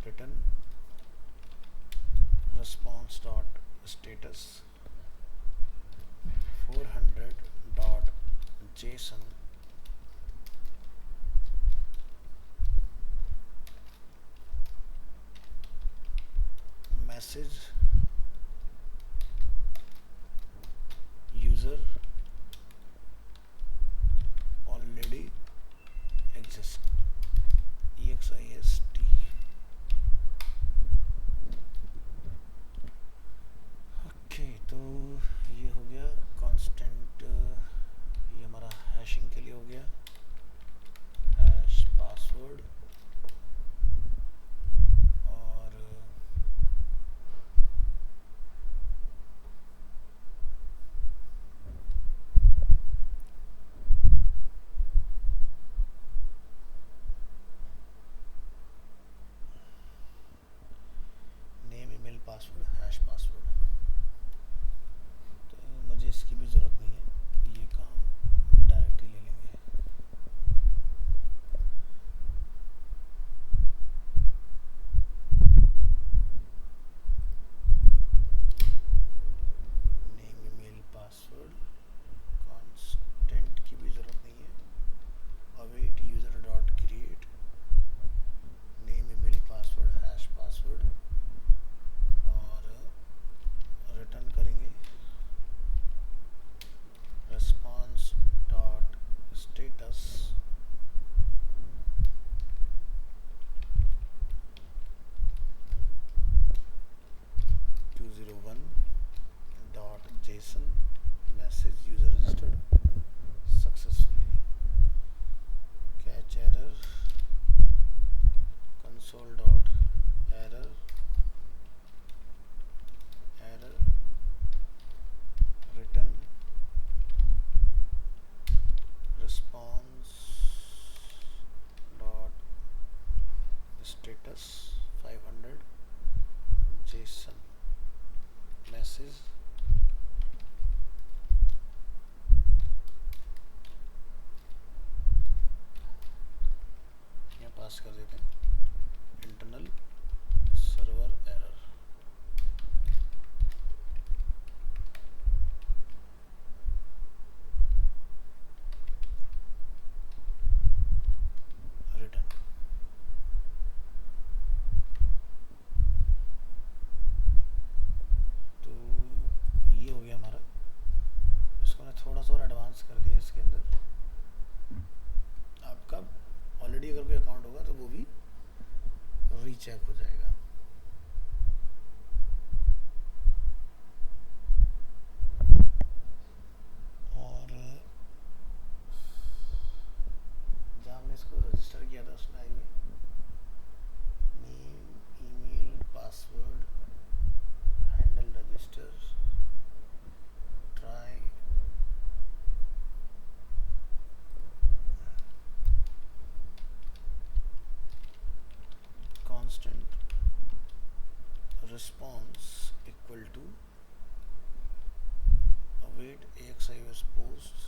S1: return response dot status 400 dot json message user already exist exist. Okay तो ये हो गया constant. ये हमारा हैशिंग के लिए हो गया. हैश पासवर्ड और name email password hash password. तो मुझे इसकी भी ज़रूरत नहीं है, ये काम डायरेक्टली ले लेंगे. नेम ईमेल पासवर्ड कांस्टेंट की भी ज़रूरत नहीं है. Await user dot create name email password hash password और रिटर्न करेंगे response dot status 201 dot json message user registered successfully. Catch error console dot error return response dot status 500 json message यहाँ पास कर देते हैं इंटरनल सर्वर एरर. थोड़ा सा और advance कर दिया इसके अंदर. आपका ऑलरेडी अगर कोई अकाउंट होगा तो वो भी रीचेक हो जाएगा. और जहाँ हमने इसको रजिस्टर किया था उसमें I name email password handle register try constant response equal to await AXIOS posts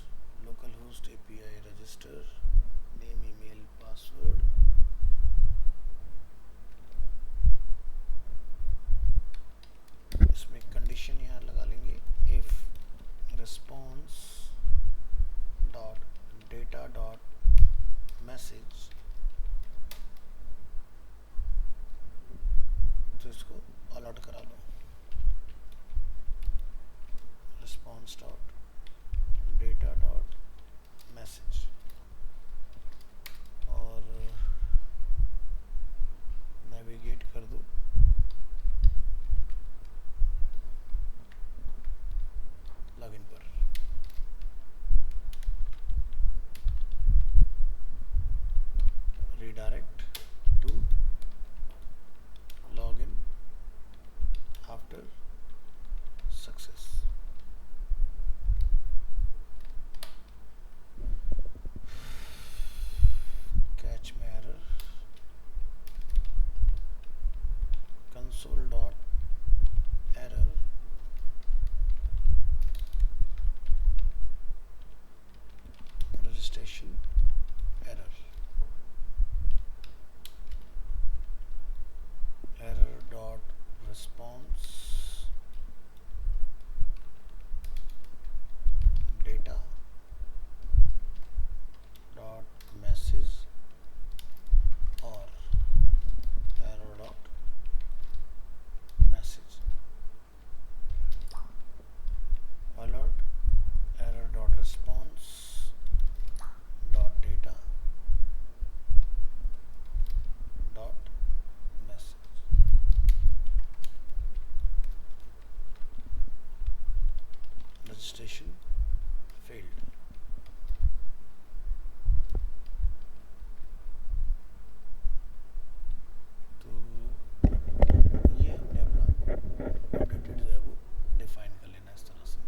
S1: localhost API register name email password इसमें कंडीशन यहाँ लगा लेंगे if response dot data dot message तो इसको ऑल आउट करा लो. Response dot data dot message और navigate कर दो response data dot message or error dot message alert error dot response dot data dot message. Registration failed. तो ये हमने अपना अपडेटेड जो है वो डिफाइन कर लेना इस तरह से.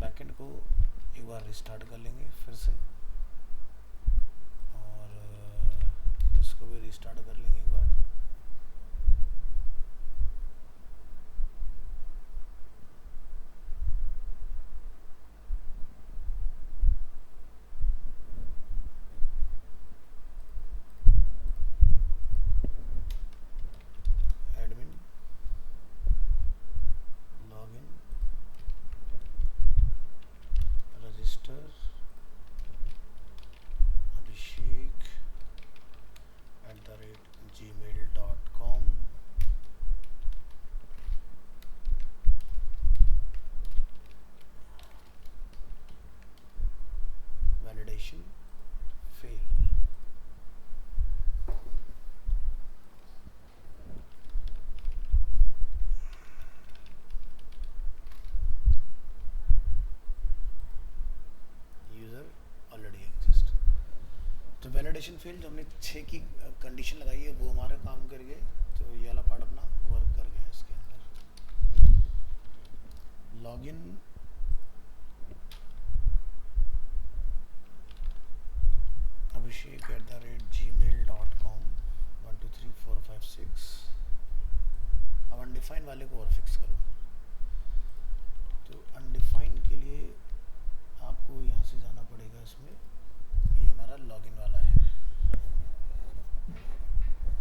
S1: बैकएंड को एक बार रिस्टार्ट कर लेंगे फिर से और इसको भी रिस्टार्ट कर लेंगे एक बार. Admin login register abhishek@gmail.com. validation fail. User already exist. तो वैलिडेशन फेल जो हमने 6 की कंडीशन लगाई है वो हमारा काम कर गए. तो ये वाला पार्ट अपना वर्क कर गया इसके अंदर. Login abhishek@gmail.com 1 2 3 4 5 6. अब अनडिफाइंड वाले को और फिक्स करो. तो अनडिफाइंड के लिए आपको यहाँ से जाना पड़ेगा. इसमें ये हमारा लॉगिन वाला है,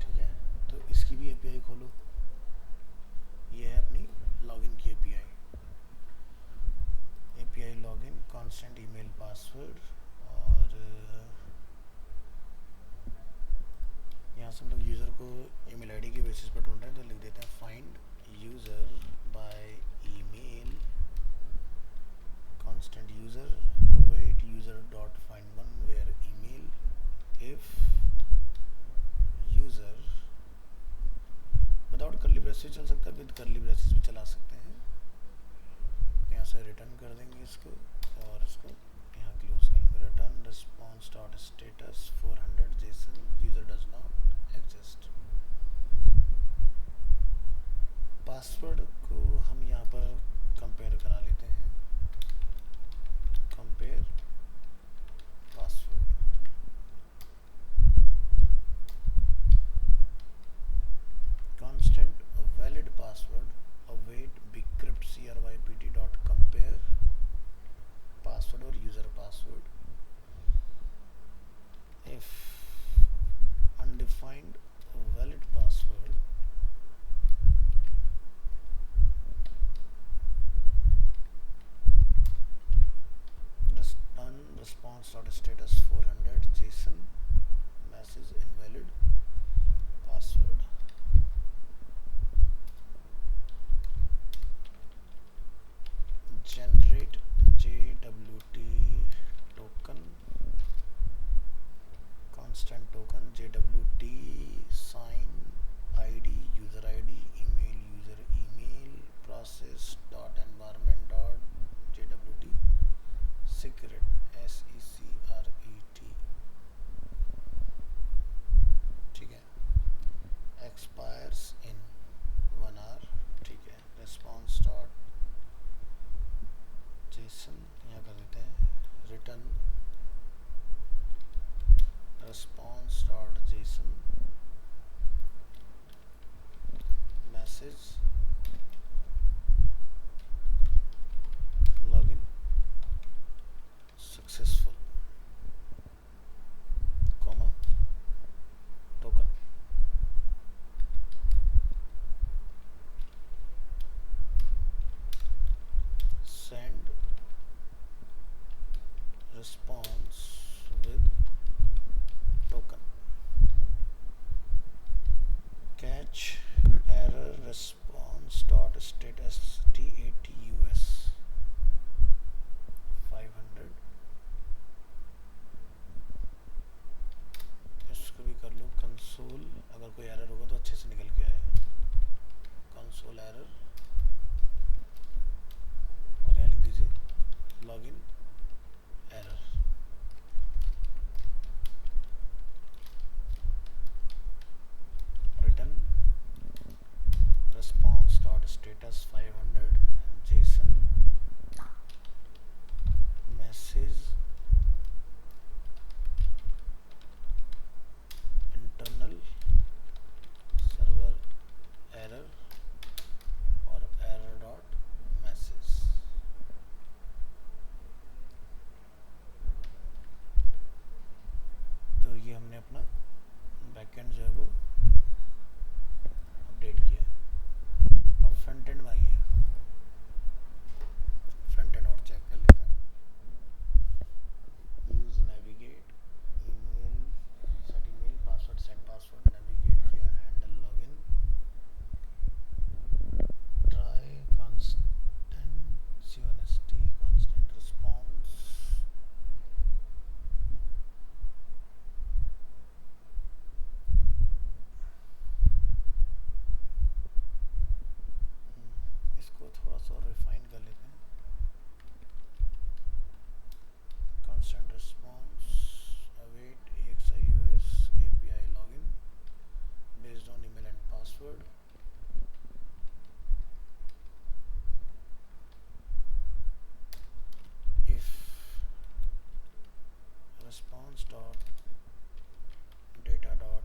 S1: ठीक है. तो इसकी भी एपीआई खोलो. ये है अपनी लॉगिन की API. API login constant email password और यहाँ से हम लोग यूज़र को ईमेल आईडी के बेसिस पर ढूंढ रहे हैं. तो लिख देते हैं find user by email constant user await user dot find one where email if user without curly braces चल सकता है, विद curly braces भी चला सकते हैं. यहाँ से रिटर्न कर देंगे इसको और इसको यहाँ क्लोज कर लेंगे. Return response dot status 400 Jason user does not exist. Password को हम यहाँ पर कंपेयर करा लेते हैं. compare password. Constant valid password await bcrypt crypt dot compare password or user password. If undefined valid password response dot status 400 JSON message invalid password. Generate JWT token constant token JWT sign ID user ID email user email process dot environment dot JWT secret SECRET. ठीक है. response with token. Catch error response dot state status 500. इसको भी कर लो console, अगर कोई error होगा तो अच्छे से निकल के आए। कंसोल एरर और यहाँ लिख दीजिए login error. Return response dot status 500 JSON message internal server error और error dot message। तो ये हमने अपना बैकएंड जो है वो अपडेट किया। अब फ्रंट एंड में आइए, फ्रंट एंड और चेक कर लेते हैं। Use navigate, email set, email password set password, navigate किया, handle login, try constant CONST constant response, इसको थोड़ा सा रिफाइन कर लेते हैं। Constant response await AXIOS API login based on email and password. If response dot data dot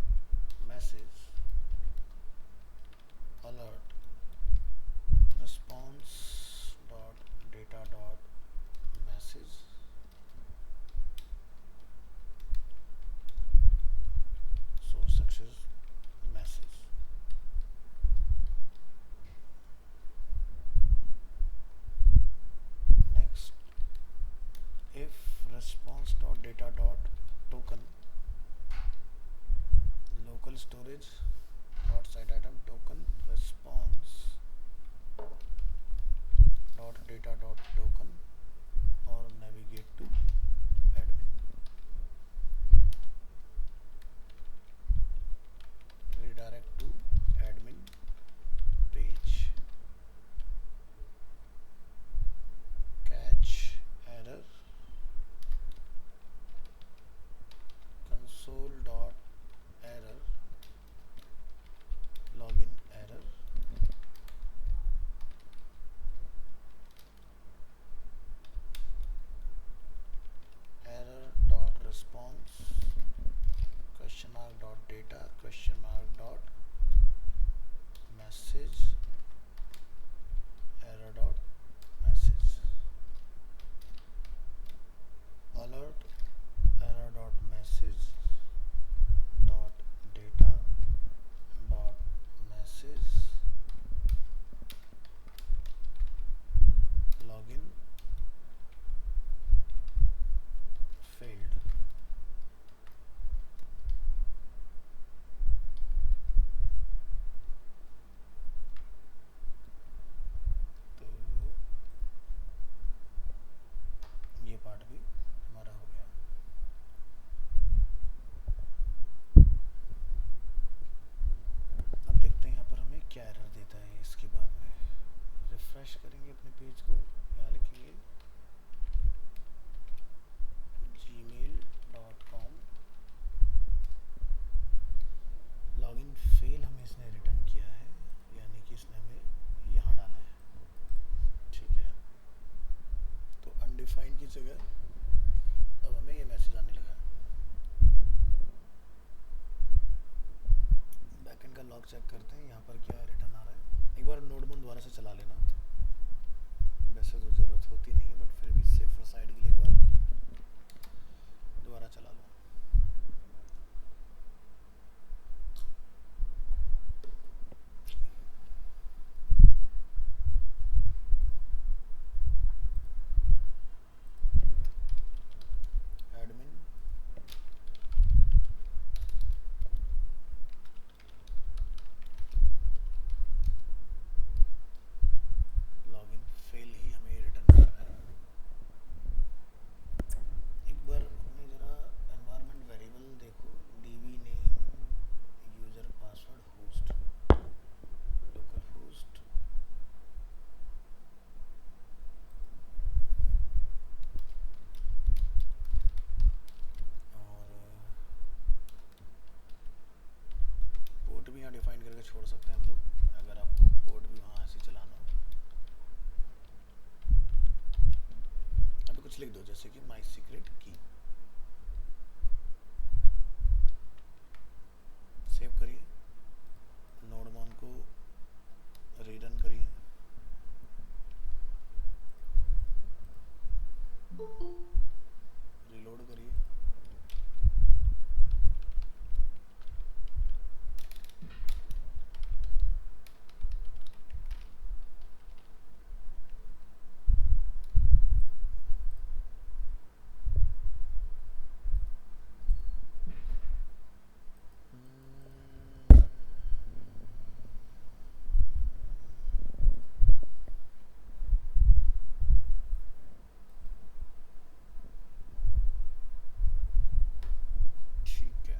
S1: message alert response dot data dot message so success message। next, if response dot data dot token local storage dot site item token response dot data dot token or navigate to admin, redirect to admin page, catch error, console dot error, login error, error dot response question mark dot data question mark dot message error dot message, alert error dot message dot data dot message login failed। तो ये part भी हमारा हो गया। अब देखते हैं यहाँ पर हमें क्या एरर देता है। इसके बाद में रिफ्रेश करेंगे अपने पेज को, यहाँ लिखेंगे gmail.com लॉगिन फेल हमें इसने रिटर्न किया है, यानी कि इसने हमें यहाँ डाला है। ठीक है, तो अनडिफाइंड की जगह अब हमें ये मैसेज आने लगा है। बैकएंड का लॉग चेक करते हैं, यहाँ पर क्या रिटर्न आ रहा है। एक बार नोटबुक दोबारा से चला लेना, वैसे तो ज़रूरत होती नहीं है बट फिर भी सेफ साइड के लिए एक बार दोबारा चला लो। डिफाइन करके छोड़ सकते हैं हम लोग, अगर आपको कोड भी वहाँ ऐसे चलाना हो। अभी कुछ लिख दो जैसे कि माई सीक्रेट की, सेव करिए, नोडमॉन को रीरन करिए, रिलोड करिए, ठीक है।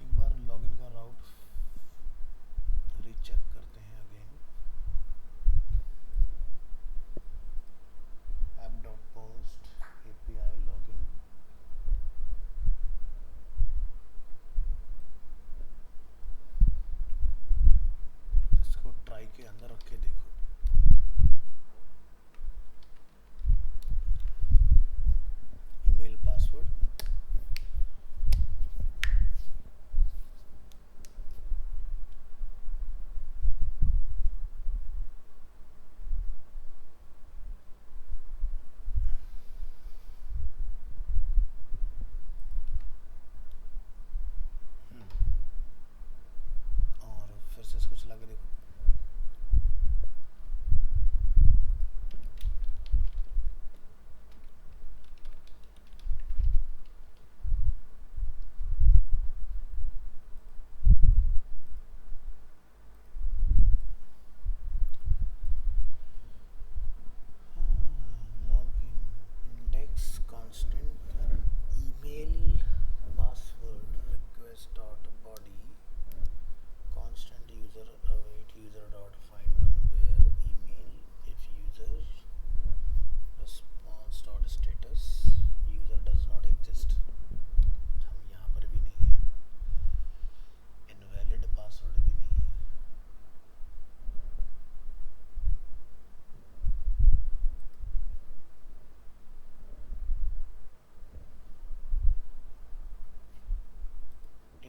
S1: एक बार लॉगिन का राउट रीचेक करते हैं अगेन, app.post API login, इसको ट्राई के अंदर रख के देखो, ईमेल पासवर्ड, और फिर से इसको चला के देखो। Login index constant email password request dot body constant user await user dot find one where email if user response dot status user does not exist, हम यहाँ पर भी नहीं है, invalid password भी नहीं है,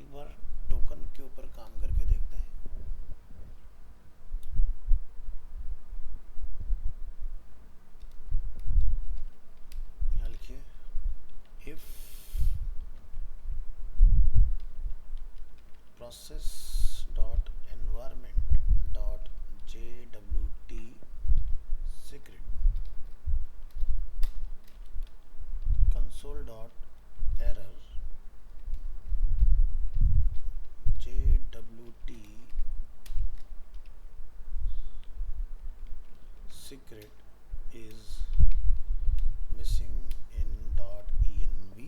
S1: एक बार टोकन के ऊपर काम करके देखते हैं। यहाँ लिखिए if process dot environment dot jwt secret console dot error jwt secret is missing in .env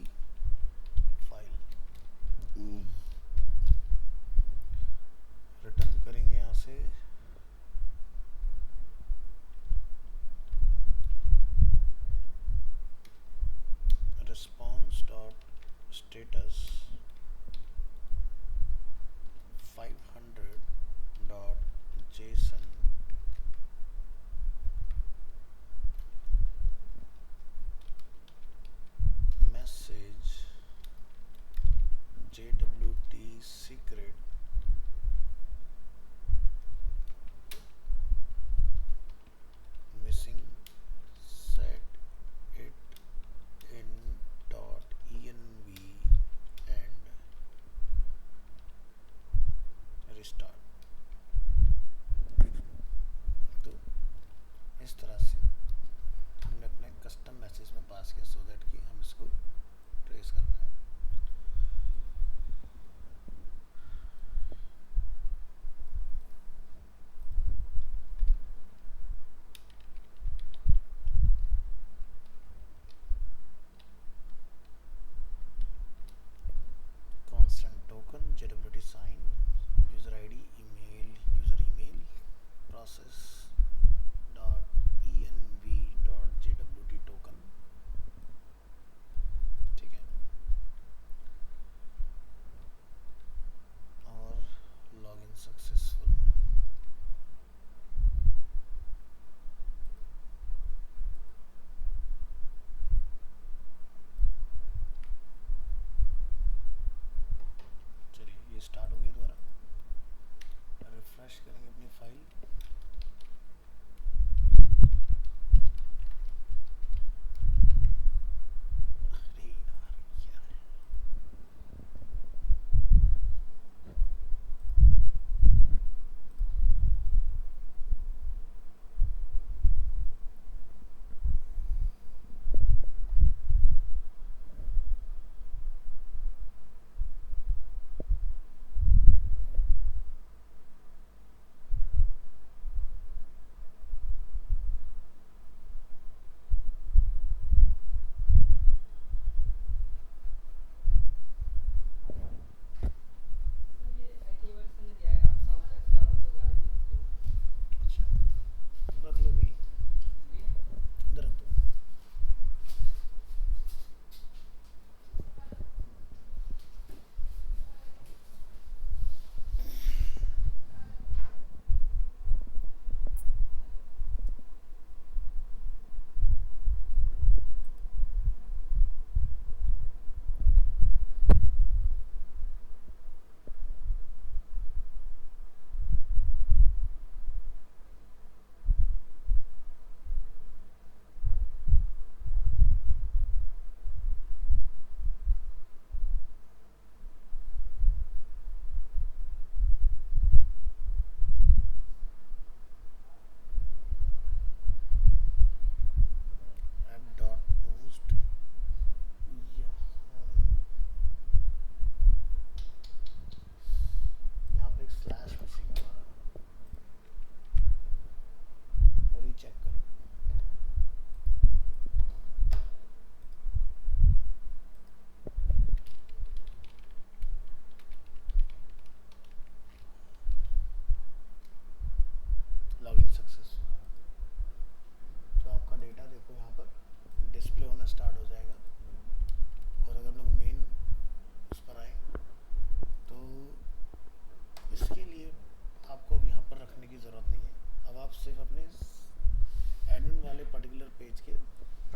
S1: file, return करेंगे यहाँ से, response dot status 500 dot json message jwt secret missing, set it in .env and restart। तो इस तरह से हमने अपने custom message में पास किया सो दैट कि हम इसको ट्रेस कर पाए।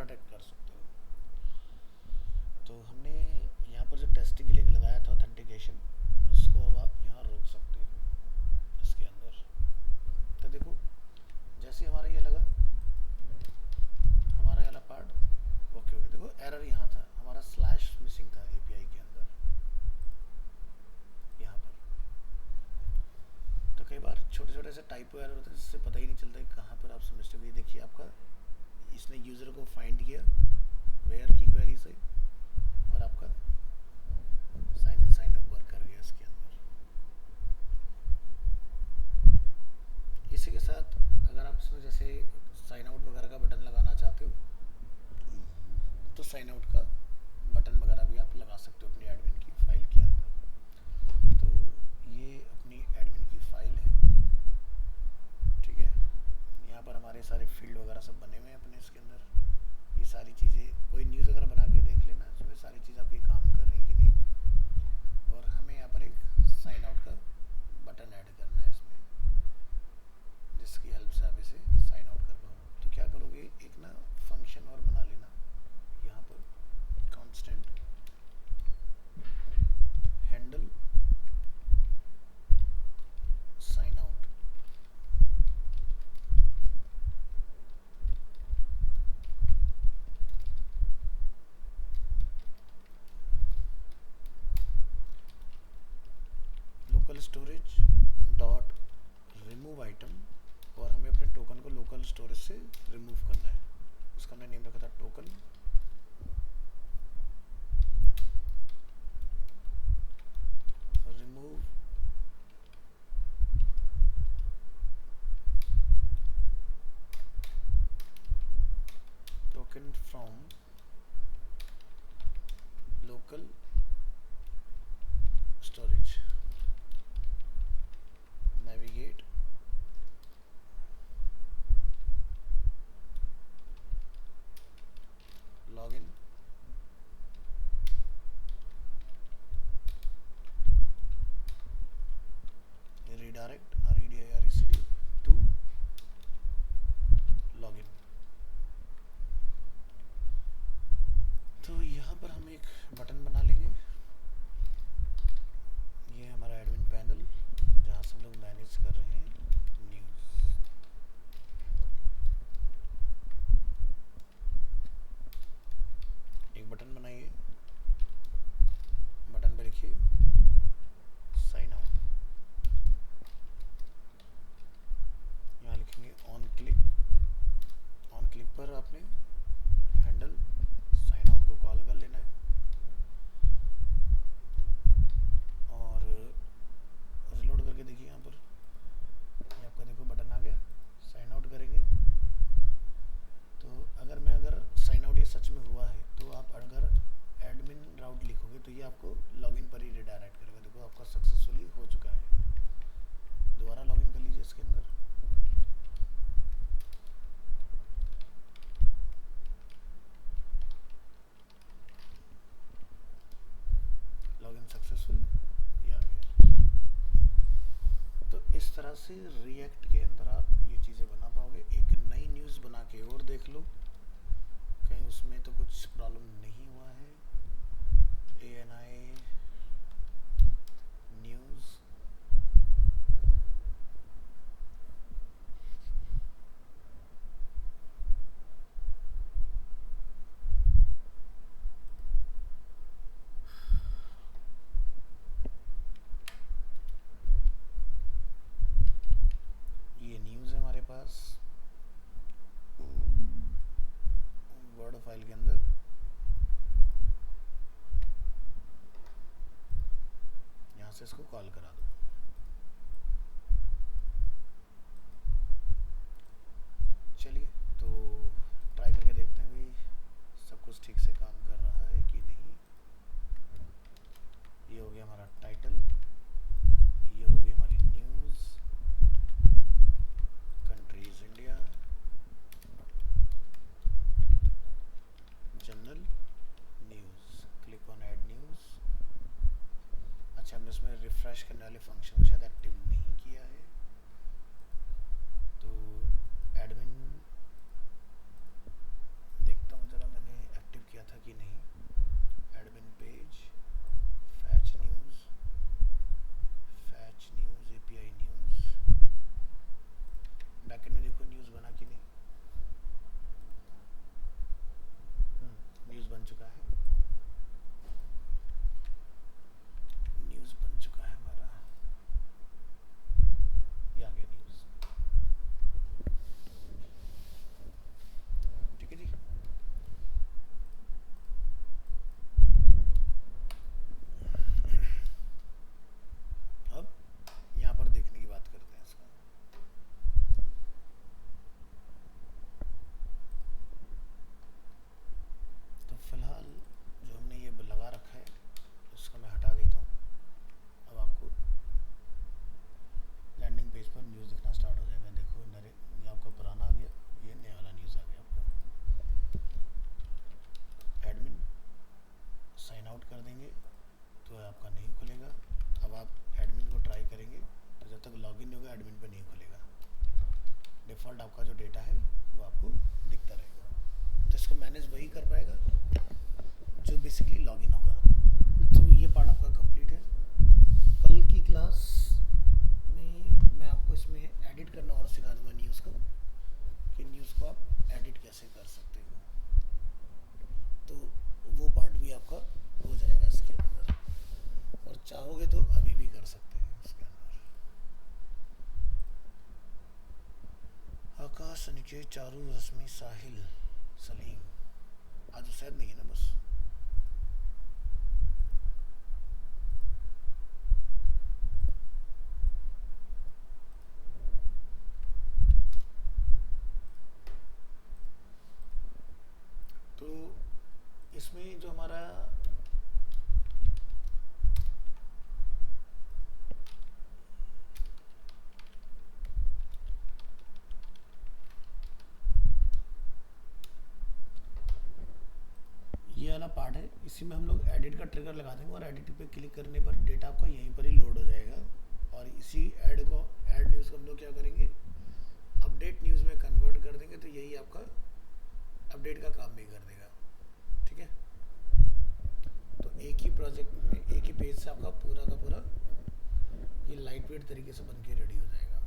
S1: प्रोटेक्ट कर सकते हो। तो हमने यहाँ पर जो टेस्टिंग के लिए लगाया था ऑथेंटिकेशन, उसको अब आप यहाँ रोक सकते हो इसके अंदर। तो देखो जैसे हमारा ये लगा, हमारा वाला पार्ट ओके ओके। देखो एरर यहाँ था, हमारा स्लैश मिसिंग था एपीआई के अंदर यहाँ पर। तो कई बार छोटे छोटे से टाइपो एरर होते हैं जिससे पता ही नहीं चलता है कहाँ पर आपसे मिस्टेक हुई। देखिए आपका इसने यूज़र को फाइंड किया वेयर की क्वेरी से, और आपका sign in sign up work कर गया इसके अंदर। इसी के साथ अगर आप इसमें जैसे साइन आउट वगैरह का बटन लगाना चाहते हो तो साइन आउट का बटन वगैरह भी आप लगा सकते हो अपनी एडमिन की फाइल के अंदर। तो ये अपनी एडमिन की फाइल है, ठीक है। यहाँ पर हमारे सारे फील्ड वगैरह सब बने हुए हैं अपने इसके अंदर। ये सारी चीज़ें कोई न्यूज़ अगर बना के देख लेना, इसमें सारी चीज़ आपकी काम कर रही कि नहीं। और हमें यहाँ पर एक साइन आउट का बटन ऐड करना है इसमें, जिसकी हेल्प से आप इसे साइन आउट कर पाओ। तो क्या करोगे, एक ना फंक्शन और बना लेना यहाँ पर, constant handle sign out. Local storage dot remove item, और हमें अपने टोकन को लोकल स्टोरेज से रिमूव करना है। उसका हमने नेम रखा था token. Remove token from local storage, navigate login redirect redirect to login। तो यहाँ पर हम एक बटन बना लेंगे। ये हमारा एडमिन पैनल जहाँ से हम लोग मैनेज कर रहे हैं न्यूज़। एक बटन बनाइए, बटन पे लिखिए साइन आउट। यहाँ लिखेंगे ऑन क्लिक। ऑन क्लिक पर आपने हैंडल साइन आउट को कॉल कर लेना है, और रिलोड करके देखिए यहाँ पर ये आपका देखो बटन आ गया। साइन आउट करेंगे तो अगर साइन आउट ये सच में हुआ है, तो आप अगर एडमिन राउट लिखोगे तो ये आपको लॉगिन पर ही रिडायरेक्ट करेगा। देखो आपका सक्सेसफुली हो चुका है। दोबारा लॉगिन कर लीजिए इसके अंदर। लॉगिन सक्सेसफुल, ये आ गया। तो इस तरह से रिएक्ट के अंदर आप ये चीज़ें बना पाओगे। एक नई न्यूज़ बना के और देख लो, कहीं उसमें तो कुछ प्रॉब्लम नहीं हुआ है। ANI न्यूज़ ये न्यूज़ है हमारे पास वर्ड फाइल के अंदर। यहाँ से इसको कॉल करा दो। चलिए तो ट्राई करके देखते हैं भाई सब कुछ ठीक से काम कर रहा है कि नहीं। ये हो गया हमारा टाइटल, ये हो गई हमारी news, countries India, general news. Click on add news. अच्छा हमने इसमें रिफ्रेश करने वाले कर देंगे तो आपका नहीं खुलेगा। अब आप एडमिन को ट्राई करेंगे तो जब तक लॉगिन नहीं होगा एडमिन पे नहीं खुलेगा। डिफ़ॉल्ट आपका जो डेटा है वो आपको दिखता रहेगा। तो इसको मैनेज वही कर पाएगा जो बेसिकली लॉगिन होगा। तो ये पार्ट आपका कंप्लीट है। कल की क्लास में मैं आपको इसमें एडिट करना और सिखा दूंगा न्यूज़ को, कि न्यूज़ को आप एडिट कैसे कर सकते हो। तो वो पार्ट भी आपका हो जाएगा इसके अंदर, और चाहोगे तो अभी भी कर सकते हैं इसके अंदर। आकाश, अनिकेत, चारू, रश्मि, साहिल, सलीम, आज शायद नहीं है ना बस। तो इसमें जो हमारा ये वाला पार्ट है, इसी में हम लोग एडिट का ट्रिगर लगा देंगे और एडिट पे क्लिक करने पर डेटा आपका यहीं पर ही लोड हो जाएगा। और इसी ऐड न्यूज़ को हम लोग क्या करेंगे, अपडेट न्यूज़ में कन्वर्ट कर देंगे। तो यही आपका अपडेट का काम भी कर देगा। ठीक है, तो एक ही प्रोजेक्ट में एक ही पेज से आपका पूरा का पूरा ये लाइट वेट तरीके से बन के रेडी हो जाएगा।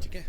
S1: ठीक है।